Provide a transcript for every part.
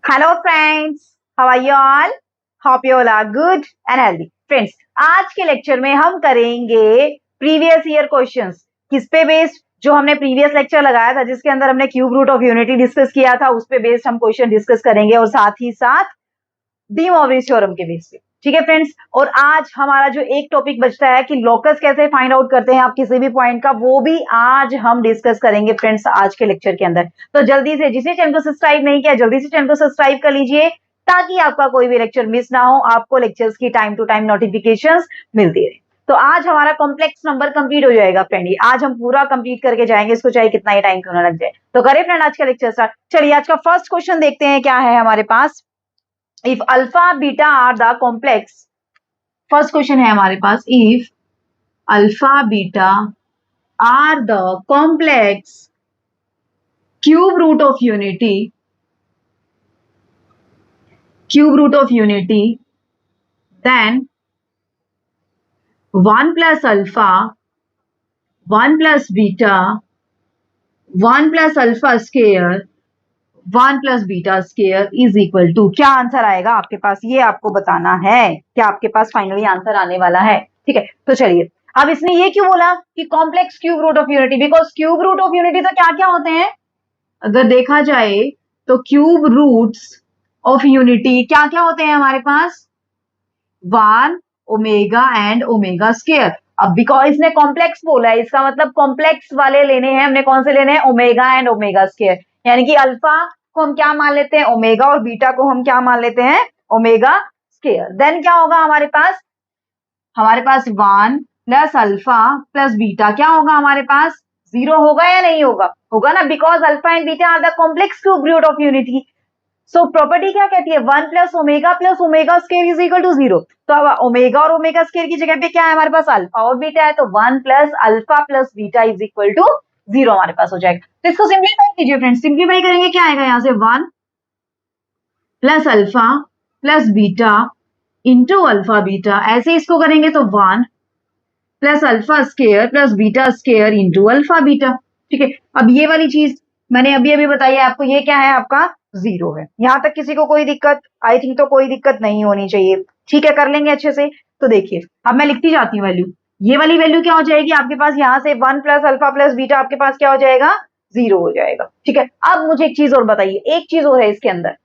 Hello friends, how are you all? Hope you all are good and healthy. Friends, आज के lecture में हम करेंगे प्रीवियस ईयर क्वेश्चंस। किस पे बेस्ड? जो हमने प्रीवियस लेक्चर लगाया था जिसके अंदर हमने cube root of unity discuss किया था, उस पे बेस्ड हम क्वेश्चन डिस्कस करेंगे और साथ ही साथ डी मोवरेज थ्योरम के बेस पे। ठीक है फ्रेंड्स, और आज हमारा जो एक टॉपिक बचता है कि लोकस कैसे फाइंड आउट करते हैं आप किसी भी पॉइंट का, वो भी आज हम डिस्कस करेंगे फ्रेंड्स आज के लेक्चर के अंदर। तो जल्दी से, जिसने चैनल को सब्सक्राइब नहीं किया जल्दी से चैनल को सब्सक्राइब कर लीजिए ताकि आपका कोई भी लेक्चर मिस ना हो, आपको लेक्चर्स की टाइम टू टाइम नोटिफिकेशंस मिलती रहे। तो आज हमारा कॉम्प्लेक्स नंबर कंप्लीट हो जाएगा फ्रेंड, आज हम पूरा कंप्लीट करके जाएंगे, इसको चाहे कितना ही टाइम क्यों ना लग जाए। तो करें फ्रेंड आज का लेक्चर स्टार्ट। चलिए आज का फर्स्ट क्वेश्चन देखते हैं क्या है हमारे पास। If alpha beta are the complex, first question है हमारे पास, if alpha beta are the complex cube root of unity, then 1 plus alpha, 1 plus beta, 1 plus alpha square, 1 plus beta square is equal to, क्या answer आएगा आपके पास, ये आपको बताना है। क्या आपके पास फाइनली आंसर आने वाला है? ठीक है, तो चलिए, अब इसने ये क्यों बोला कि complex cube root of unity? Because cube root of unity तो क्या क्या होते हैं अगर देखा जाए तो क्यूब रूट्स ऑफ यूनिटी क्या क्या होते हैं हमारे पास? 1 ओमेगा एंड ओमेगा स्केयर। अब बिकॉज इसने कॉम्प्लेक्स बोला है, इसका मतलब कॉम्प्लेक्स वाले लेने हैं हमने। कौन से लेने हैं? ओमेगा एंड ओमेगा स्केयर, यानी कि अल्फा को हम क्या मान लेते हैं? ओमेगा, और बीटा को हम क्या मान लेते हैं? Omega square. देन क्या होगा हमारे पास? हमारे पास 1 प्लस अल्फा प्लस बीटा क्या होगा हमारे पास? 0 होगा या नहीं होगा? होगा ना, because alpha and beta are the complex cube root of unity. So property क्या कहती है? 1 plus omega square is equal to 0। तो अब ओमेगा और ओमेगा स्केयर की जगह पे क्या है हमारे पास? अल्फा और बीटा है, तो 1 plus alpha plus beta is equal to 0 हमारे पास हो जाएगा। तो इसको सिंप्लीफाई कीजिए फ्रेंड्स, सिंप्लीफाई करेंगे क्या आएगा यहाँ से? 1 plus alpha plus beta into alpha beta, ऐसे इसको करेंगे तो 1 plus alpha square plus beta square into alpha beta. ठीक है, अब ये वाली चीज मैंने अभी अभी बताई है आपको, ये क्या है आपका? 0 है। यहां तक किसी को कोई दिक्कत? आई थिंक तो कोई दिक्कत नहीं होनी चाहिए। ठीक है, कर लेंगे अच्छे से। तो देखिए, अब मैं लिखती जाती हूँ वैल्यू। ये वाली वैल्यू क्या हो जाएगी आपके पास? यहाँ से 1 प्लस अल्फा प्लस बीटा आपके पास क्या हो जाएगा? 0 हो जाएगा। ठीक है, अब मुझे एक चीज और बताइए, एक चीज और है इसके अंदर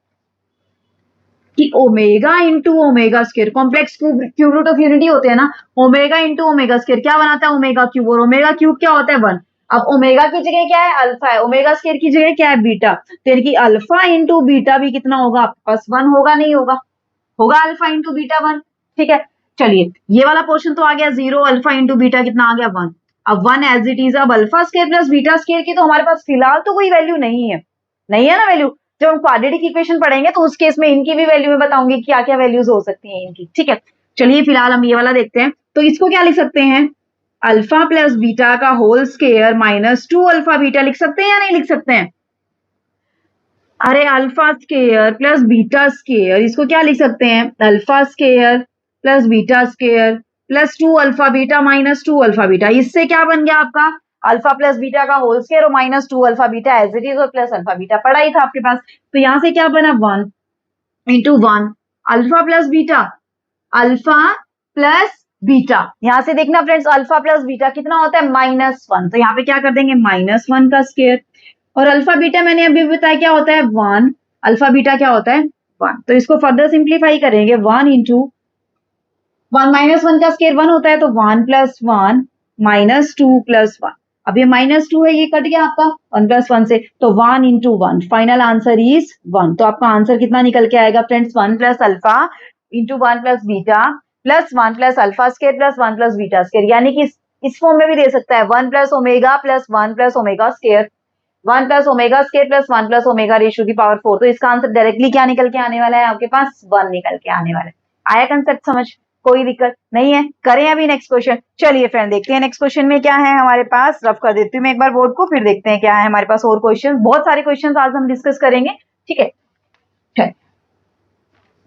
कि omega into omega square, complex cube root of unity होते हैं ना, ओमेगा इंटू ओमेगा स्केयर क्या बनाता है? ओमेगा क्यूब, और ओमेगा क्यूब क्या होता है? 1। अब ओमेगा की जगह क्या है? अल्फा है, ओमेगा स्केयर की जगह क्या है? बीटा। तो यानी कि अल्फा इंटू बीटा भी कितना होगा आपके पास? 1 होगा, नहीं होगा? होगा अल्फा इंटू बीटा 1। ठीक है, चलिए ये वाला पोर्शन तो आ गया 0, अल्फा इंटू बीटा कितना आ गया? 1। अब 1 एज इट इज। अब alpha square plus beta square की तो हमारे पास फिलहाल तो कोई वैल्यू नहीं है, नहीं है ना वैल्यू। जब हम क्वाड्रेटिक इक्वेशन पढ़ेंगे तो उस केस में इनकी भी वैल्यू में बताऊंगी क्या क्या वैल्यूज हो सकती हैं इनकी। ठीक है, चलिए फिलहाल हम ये वाला देखते हैं। तो इसको क्या लिख सकते हैं? अल्फा प्लस बीटा का whole square minus 2 alpha beta लिख सकते हैं या नहीं लिख सकते हैं? अरे alpha square plus beta square, इसको क्या लिख सकते हैं? Alpha square plus beta square plus 2 alpha beta minus 2 alpha beta. इससे क्या बन गया आपका? अल्फा प्लस बीटा का होल स्केयर और minus 2 alpha beta as it is, और प्लस अल्फा बीटा पड़ा ही था आपके पास। तो यहां से क्या बना? 1 into 1 alpha plus beta, alpha plus beta. यहां से देखना फ्रेंड्स, अल्फा प्लस बीटा कितना होता है? -1। तो यहाँ पे क्या कर देंगे? -1 का स्केयर, और अल्फा बीटा मैंने अभी बताया क्या होता है? 1। अल्फा बीटा क्या होता है? 1। तो इसको फर्दर सिंप्लीफाई करेंगे, 1 इंटू 1 माइनस 1 का स्केयर 1 होता है, तो 1 प्लस 1 माइनस 2 प्लस 1। अब ये -2 है, ये कट गया आपका 1 प्लस 1 से, तो 1 इंटू 1, फाइनल आंसर इज 1। तो आपका आंसर कितना निकल के आएगा friends? 1 plus alpha into 1 plus beta plus 1 plus alpha square plus 1 plus beta square, यानी कि इस फॉर्म में भी दे सकता है 1 plus omega plus 1 plus omega square, 1 plus omega square plus 1 plus omega ratio की पावर 4। तो इसका आंसर डायरेक्टली क्या निकल के आने वाला है आपके पास? 1 निकल के आने वाला है। आया कंसेप्ट समझ? कोई दिक्कत नहीं है? करें अभी नेक्स्ट क्वेश्चन। चलिए फ्रेंड देखते हैं नेक्स्ट क्वेश्चन में क्या है हमारे पास। रफ कर देती हूँ मैं एक बार बोर्ड को, फिर देखते हैं क्या है हमारे पास और क्वेश्चन। बहुत सारे क्वेश्चन आज हम डिस्कस करेंगे। ठीक है,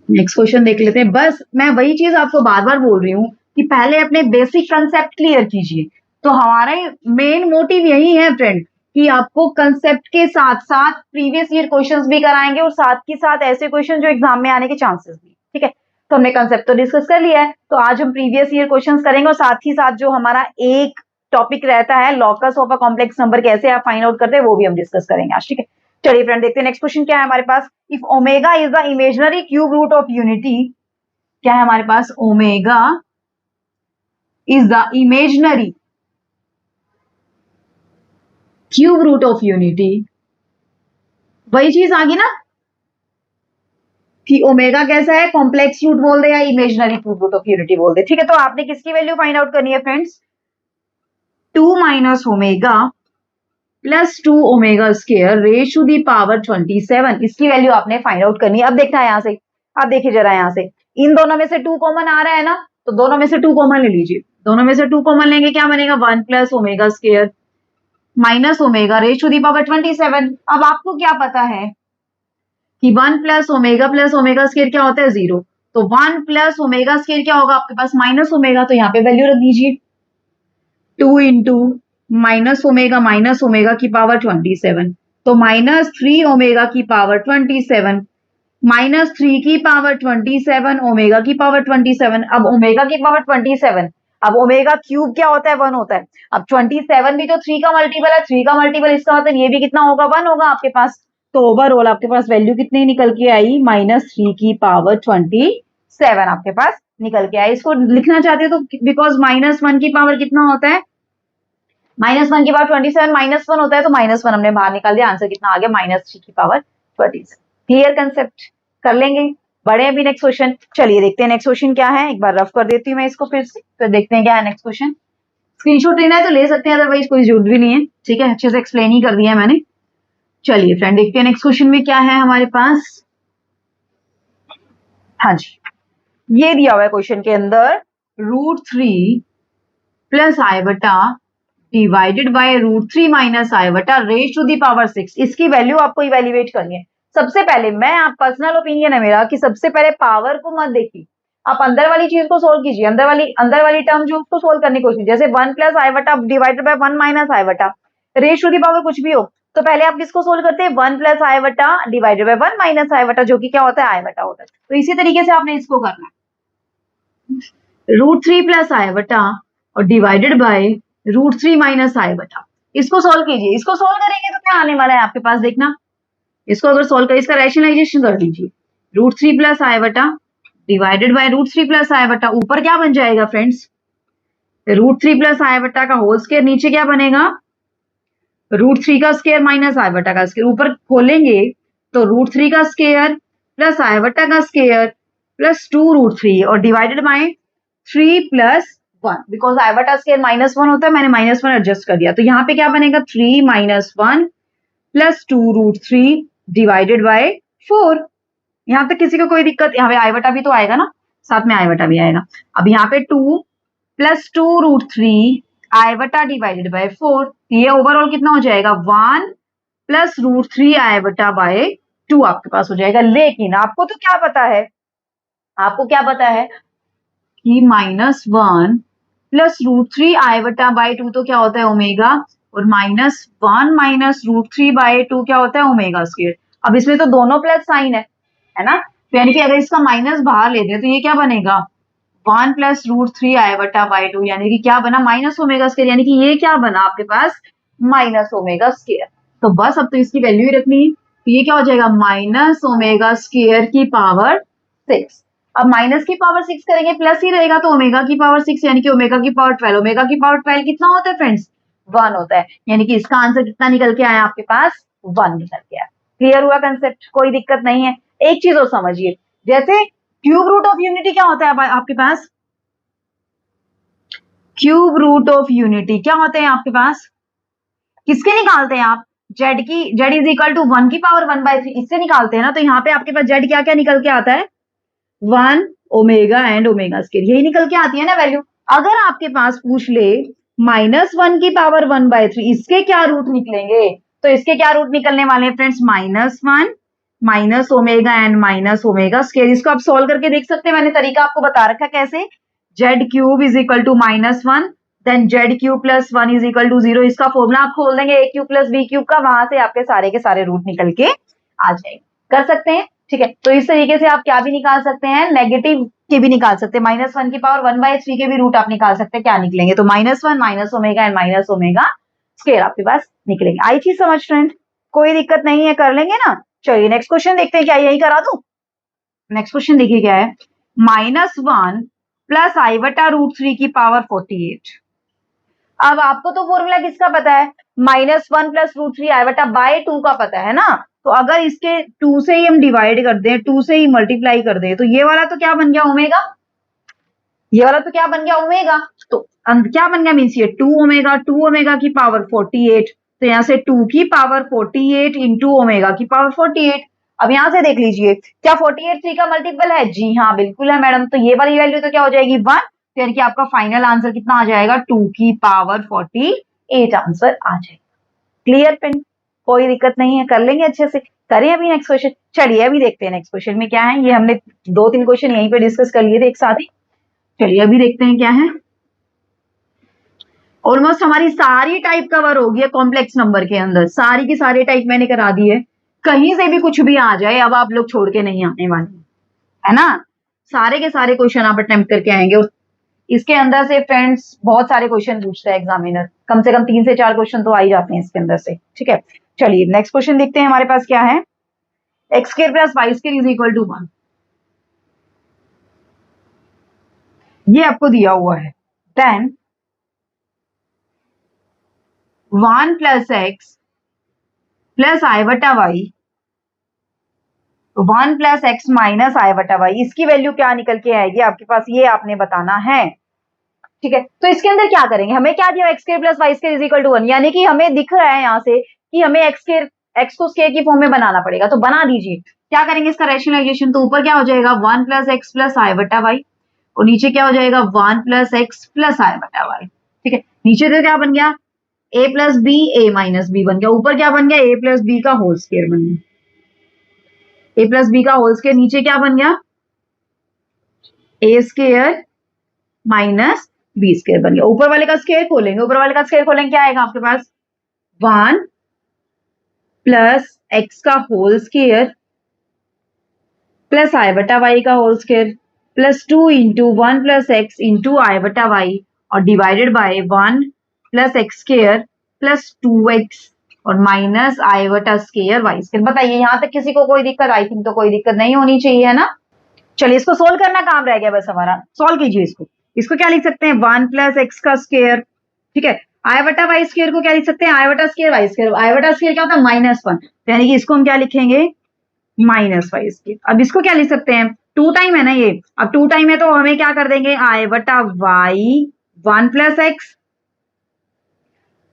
नेक्स्ट क्वेश्चन देख लेते हैं। बस मैं वही चीज आपको बार बार बोल रही हूँ कि पहले अपने बेसिक कंसेप्ट क्लियर कीजिए। तो हमारा मेन मोटिव यही है फ्रेंड कि आपको कंसेप्ट के साथ साथ प्रीवियस ईयर क्वेश्चंस भी कराएंगे और साथ के साथ ऐसे क्वेश्चन जो एग्जाम में आने के चांसेस भी, ठीक है। तो हमने कंसेप्ट तो डिस्कस कर लिया है, तो आज हम प्रीवियस ईयर क्वेश्चंस करेंगे और साथ ही साथ जो हमारा एक टॉपिक रहता है लॉकस ऑफ अ कॉम्प्लेक्स नंबर, कैसे आप फाइंड आउट करते हैं, वो भी हम डिस्कस करेंगे आज, ठीक है। चलिए फ्रेंड देखते हैं नेक्स्ट क्वेश्चन क्या है हमारे पास। If omega is the imaginary cube root of unity, क्या है हमारे पास, omega is the imaginary cube root of unity, वही चीज आ गई ना कि ओमेगा कैसा है, कॉम्प्लेक्स रूट बोल दे या imaginary cube root of unity बोल दे, ठीक है। तो आपने किसकी वैल्यू फाइंड आउट करनी है friends, 2 minus omega plus 2 omega square raise to the power 27, इसकी वैल्यू आपने फाइंड आउट करनी है। अब देखना है यहां से, आप देखिए जरा यहां से, इन दोनों में से 2 कॉमन आ रहा है ना, तो दोनों में से 2 कॉमन ले लीजिए, दोनों में से 2 कॉमन लेंगे, क्या बनेगा, 1 plus omega square minus omega raise to the power 27। अब आपको क्या पता है कि 1 प्लस ओमेगा स्क्वायर क्या होता है, 0, तो 1 प्लस ओमेगा स्क्वायर क्या होगा आपके पास, माइनस ओमेगा, तो यहाँ पे वैल्यू रख दीजिए 2 इंटू माइनस ओमेगा की पावर 27, तो माइनस 3 ओमेगा की पावर 27 माइनस 3 की पावर 27 ओमेगा की पावर 27। अब ओमेगा की पावर 27, अब ओमेगा क्यूब क्या होता है, 1 होता है। अब 27 भी तो 3 का मल्टीपल है, 3 का मल्टीपल, इसका मतलब ये भी कितना होगा, 1 होगा आपके पास। तो ओवरऑल आपके पास वैल्यू कितनी निकल के आई, -3 की पावर 27 आपके पास निकल के आई। इसको लिखना चाहते हो तो बिकॉज -1 की पावर कितना होता है, -1 की पावर 27 -1 होता है, तो -1 हमने बाहर निकाल दिया, आंसर कितना आ गया, -3 की पावर 27। क्लियर कंसेप्ट, कर लेंगे, बढ़े अभी नेक्स्ट क्वेश्चन। चलिए देखते हैं नेक्स्ट क्वेश्चन क्या है, एक बार रफ कर देती हूँ मैं इसको फिर से, तो देखते हैं क्या है नेक्स्ट क्वेश्चन। स्क्रीनशॉट लेना है तो ले सकते हैं, अदरवाइज कोई जरूरत भी नहीं है, ठीक है, अच्छे से एक्सप्लेन ही कर दिया है मैंने। चलिए फ्रेंड देखते हैं नेक्स्ट क्वेश्चन में क्या है हमारे पास। हाँ जी, ये दिया हुआ है क्वेश्चन के अंदर, √3 प्लस आई बटा डिवाइडेड बाय √3 माइनस आई बटा रेज टू दी पावर 6, इसकी वैल्यू आपको इवेल्युएट करनी है। सबसे पहले मैं, आप पर्सनल ओपिनियन है मेरा कि सबसे पहले पावर को मत देखिए, आप अंदर वाली चीज को सोल्व कीजिए, अंदर वाली टर्म जो उसको सोल्व करने की कोशिश, जैसे 1 प्लस आई बटा डिवाइडेड बाय 1 माइनस आई बटा रेज टू दी पावर कुछ भी हो, तो पहले आप किसको सोल्व करते हैं, 1 प्लस आई बटा डिवाइडेड बाय 1 माइनस आई बटा, जो कि क्या होता है, आई बटा होता है। तो इसी तरीके से आपने इसको करना है, √3 प्लस आई बटा और डिवाइडेड बाय √3 माइनस आई बटा, इसको सोल्व कीजिए। इसको सोल्व करेंगे तो क्या आने वाला है आपके पास, देखना, इसको अगर सोल्व करें, इसका रैशनलाइजेशन कर दीजिए, √3 प्लस आई बटा डिवाइडेड बाय √3 प्लस आई बटा, ऊपर क्या बन जाएगा फ्रेंड्स, √3 प्लस आई बटा का होल स्क्वायर, नीचे क्या बनेगा, √3 का स्क्वायर माइनस आई बटा का स्क्वायर, ऊपर खोलेंगे तो √3 का स्क्वायर प्लस आई बटा का स्क्वायर प्लस 2√3 और divided bye 3 plus 1, because I बटा स्क्वायर -1 होता है, मैंने -1 एडजस्ट कर दिया, तो यहाँ पे क्या बनेगा, 3 - 1 प्लस 2√3 डिवाइडेड बाय 4। यहां तक किसी को कोई दिक्कत, यहाँ पे आई बटा भी तो आएगा ना, साथ में आई बटा भी आएगा। अब यहाँ पे 2 प्लस 2√3 आई बटा डिवाइडेड बाय 4, ये ओवरऑल कितना हो जाएगा, 1 प्लस √3 आई बटा बाय 2 आपके पास हो जाएगा। लेकिन आपको तो क्या पता है, आपको क्या पता है कि -1 प्लस √3 आई बटा बाय 2 तो क्या होता है, ओमेगा, और -1 माइनस √3 बाय 2 क्या होता है, ओमेगा स्क्वायर। अब इसमें तो दोनों प्लस साइन है ना, तो यानी कि अगर इसका माइनस बाहर लेते हैं तो ये क्या बनेगा, 1 प्लस √3 आई बटा बाय 2, यानी कि क्या बना, माइनस ओमेगा स्क्वायर, यानी कि ये क्या बना आपके पास, माइनस ओमेगा स्क्वायर। तो बस अब तो इसकी वैल्यू ही रखनी है, तो ये क्या हो जाएगा, माइनस ओमेगा स्क्वायर की पावर 6। अब माइनस की पावर 6 करेंगे प्लस ही रहेगा, तो ओमेगा की पावर 6 यानी कि ओमेगा की पावर 12, ओमेगा की पावर 12 कितना होता है फ्रेंड्स, 1 होता है, यानी कि इसका आंसर कितना निकल के आया आपके पास, 1 निकल के आया। क्लियर हुआ कंसेप्ट, कोई दिक्कत नहीं है। एक चीज और समझिए, जैसे क्यूब रूट ऑफ यूनिटी क्या होता है आपके पास, क्यूब रूट ऑफ यूनिटी क्या होते हैं आपके पास, किसके निकालते हैं आप, जेड की, जेड इज इक्वल टू 1 की पावर 1/3, इससे निकालते हैं ना, तो यहाँ पे आपके पास जेड क्या क्या निकल के आता है, 1 ओमेगा एंड ओमेगा स्क्वायर, यही निकल के आती है ना वैल्यू। अगर आपके पास पूछ ले -1 की पावर 1/3, इसके क्या रूट निकलेंगे, तो इसके क्या रूट निकलने वाले हैं friends, -1 minus omega and minus omega square. इसको आप सोल्व करके देख सकते हैं, मैंने तरीका आपको बता रखा कैसे, Z cube is equal to -1 then Z cube plus 1 is equal to 0। इसका फॉर्मूला आप खोल देंगे A cube plus B cube का, वहां से आपके सारे के सारे रूट निकल के आ जाएंगे। कर सकते हैं, ठीक है। तो इस तरीके से आप क्या भी निकाल सकते हैं, नेगेटिव के भी निकाल सकते हैं, -1 की पावर 1/3 के भी रूट आप निकाल सकते हैं। क्या निकलेंगे, तो -1 minus omega and minus omega square आपके पास निकलेंगे। आई चीज समझ फ्रेंड, कोई दिक्कत नहीं है, कर लेंगे ना। चलिए नेक्स्ट क्वेश्चन देखते हैं, क्या यही करा दूं। नेक्स्ट क्वेश्चन देखिए क्या है, -1 प्लस आई बटा √3 की पावर 48। अब आपको तो फॉर्मूला किसका पता है, -1 प्लस √3 आई बटा बाय 2 का पता है ना। तो अगर इसके 2 से ही हम डिवाइड कर दें, 2 से ही मल्टीप्लाई कर दें, तो ये वाला तो क्या बन गया ओमेगा, ये वाला तो क्या बन गया ओमेगा। तो क्या बन गया, मीन्स ये 2 ओमेगा की पावर 48। तो यहां से 2 की पावर 48 इंटू ओमेगा की पावर 48। अब यहां से देख लीजिए, क्या 48 3 का मल्टीपल है, जी हाँ बिल्कुल है मैडम। तो ये वाली वैल्यू तो क्या हो जाएगी 1, तो यानी कि आपका फाइनल आंसर कितना आ जाएगा, 2 की पावर 48 आंसर आ जाएगा। क्लियर पेन, कोई दिक्कत नहीं है, कर लेंगे अच्छे से। करें अभी नेक्स्ट क्वेश्चन, चलिए अभी देखते हैं नेक्स्ट क्वेश्चन में क्या है। ये हमने 2-3 क्वेश्चन यहीं पे डिस्कस कर लिए थे एक साथ ही, चलिए अभी देखते हैं क्या है। ऑलमोस्ट हमारी सारी टाइप कवर हो गई है कॉम्प्लेक्स नंबर के अंदर, सारी की सारी टाइप मैंने करा दी है। कहीं से भी कुछ भी आ जाए, अब आप लोग छोड़ के नहीं आने वाले, है ना। सारे के सारे क्वेश्चन आप अटेम्प्ट करके आएंगे। इसके अंदर से फ्रेंड्स बहुत सारे क्वेश्चन पूछता है एग्जामिनर, कम से कम 3 से 4 क्वेश्चन तो आ ही जाते हैं इसके अंदर से, ठीक है। चलिए नेक्स्ट क्वेश्चन देखते हैं हमारे पास क्या है। X square plus Y square is equal to 1, ये आपको दिया हुआ है। देन 1 प्लस एक्स प्लस आई बटा Y, 1 plus X minus I बटा वाई, इसकी वैल्यू क्या निकल के आएगी आपके पास, ये आपने बताना है, ठीक है। तो इसके अंदर क्या करेंगे, हमें क्या दिया, X square plus Y square is equal to 1, यानी कि हमें दिख रहा है यहाँ से कि हमें एक्स को स्क्वायर की फॉर्म में बनाना पड़ेगा। तो बना दीजिए, क्या करेंगे इसका रैशनलाइजेशन। तो ऊपर क्या हो जाएगा 1 प्लस एक्स प्लस आई बटा वाई, और नीचे क्या हो जाएगा 1 प्लस एक्स प्लस आई बटा वाई, ठीक है। नीचे तो क्या बन गया a plus B, A minus B बन गया। ऊपर क्या बन गया a प्लस बी का होल स्क्वायर बन गया, a प्लस बी का होल स्क्वायर। नीचे क्या बन गया a square minus B square बन गया। ऊपर वाले का स्क्वायर खोलेंगे, ऊपर वाले का स्क्वायर खोलेंगे, क्या आएगा आपके पास 1 प्लस एक्स का होल स्क्वायर प्लस आई बटा वाई का whole square plus 2 into 1 plus x into i बटा वाई, और divided by 1 plus x square plus 2x और माइनस आई बटा स्क्वायर वाई स्क्वायर। बताइए यहां तक किसी को कोई दिक्कत, आई थिंक तो कोई दिक्कत नहीं होनी चाहिए, है ना। चलिए इसको सोल्व करना काम रह गया बस हमारा, सोल्व कीजिए इसको। इसको क्या लिख सकते हैं 1 प्लस एक्स का स्क्वायर, ठीक है। आई बटा वाई स्क्वायर को क्या लिख सकते हैं, आई बटा स्क्वायर वाई स्क्वायर। आई बटा स्क्वायर क्या होता है -1, यानी कि इसको हम क्या लिखेंगे -वाई स्क्वायर। अब इसको क्या लिख सकते हैं, 2 टाइम है ना ये, अब 2 टाइम है तो हमें क्या कर देंगे आई बटा वाई 1 प्लस एक्स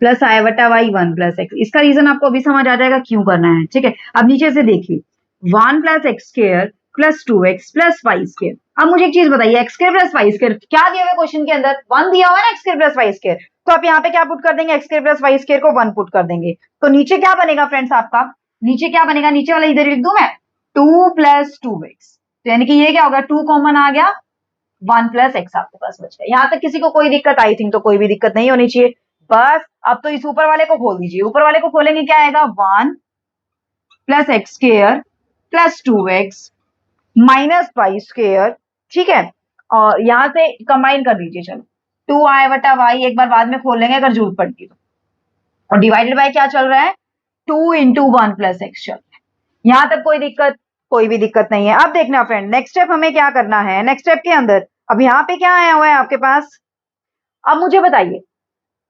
प्लस आई बटा वाई 1 प्लस एक्स। इसका रीजन आपको अभी समझ आ जाएगा क्यों करना है, ठीक है। अब नीचे से देखिए 1 plus x square plus 2x plus Y square. अब मुझे एक चीज बताइए, X square plus Y square क्या दिया हुआ है क्वेश्चन के अंदर, 1 दिया हुआ है ना x square plus Y square. तो आप यहाँ पे क्या पुट कर देंगे, X square plus Y square को 1 पुट कर देंगे। तो नीचे क्या बनेगा फ्रेंड्स आपका, नीचे क्या बनेगा, नीचे वाला इधर लिख दूं मैं 2 प्लस 2x, तो यानी कि ये क्या होगा 2 कॉमन आ गया, 1 प्लस एक्स आपके पास बच गया। यहां तक किसी को कोई दिक्कत, आई थिंक तो कोई भी दिक्कत नहीं होनी चाहिए। बस अब तो इस ऊपर वाले को खोल दीजिए, ऊपर वाले को खोलेंगे क्या आएगा 1 plus x square plus 2x minus Y square, ठीक है। और यहां से कंबाइन कर दीजिए, चलो 2 आई बटा वाई एक बार बाद में खोल लेंगे अगर जरूरत पड़ती तो, और डिवाइडेड बाय क्या चल रहा है 2 इंटू 1 प्लस एक्स चल रहा है। यहां तक कोई दिक्कत, कोई भी दिक्कत नहीं है। अब देखना फ्रेंड नेक्स्ट स्टेप हमें क्या करना है, नेक्स्ट स्टेप के अंदर अब यहाँ पे क्या आया हुआ है आपके पास। अब मुझे बताइए,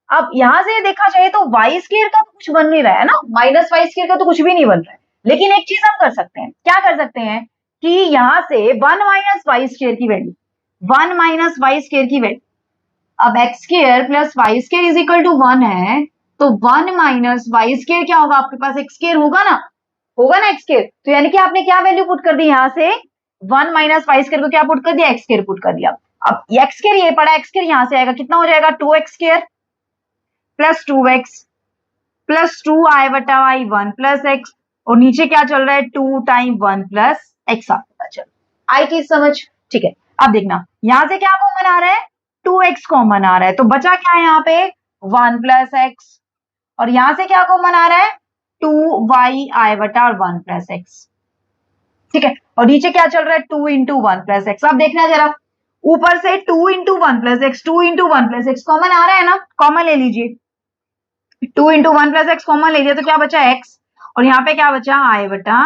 अब यहां से देखा जाए तो वाई स्क्वायर का तो कुछ बन नहीं रहा है ना, माइनस वाई स्क्वायर का तो कुछ भी नहीं बन रहा है। लेकिन एक चीज हम कर सकते हैं, क्या कर सकते हैं कि यहां से 1 माइनस वाई स्क्वायर की वैल्यू, 1 माइनस वाई स्क्वायर की वैल्यू, अब x square plus Y square is equal to 1 है, तो 1 माइनस वाई स्क्वायर क्या होगा आपके पास, एक्स स्क्वायर होगा ना, होगा ना एक्स स्क्वायर। तो यानी कि आपने क्या वैल्यू पुट कर दी यहां से 1 माइनस वाई स्क्वायर को क्या पुट कर दिया, एक्स स्क्वायर पुट कर दिया। अब एक्स स्क्वायर ये पड़ा, एक्स स्क्वायर यहां से आएगा, कितना हो जाएगा 2x square plus 2x plus 2 i बटा वाई 1 प्लस एक्स, और नीचे क्या चल रहा है 2 टाइम 1 प्लस एक्स आपका चल, आई चीज समझ, ठीक है। अब देखना यहां से क्या कॉमन आ रहा है 2x कॉमन आ रहा है, तो बचा क्या है यहाँ पे 1 प्लस एक्स, और यहां से क्या कॉमन आ रहा है 2y बटा और 1 प्लस एक्स। ठीक है, और नीचे क्या चल रहा है 2 इंटू 1 प्लस एक्स। अब देखना जरा, ऊपर से 2 into 1 plus x, 2 into 1 plus x common आ रहा है ना, कॉमन ले लीजिए। 2 इंटू 1 प्लस एक्स कॉमन ले लिया तो क्या बचा एक्स, और यहाँ पे क्या बचा आई बटा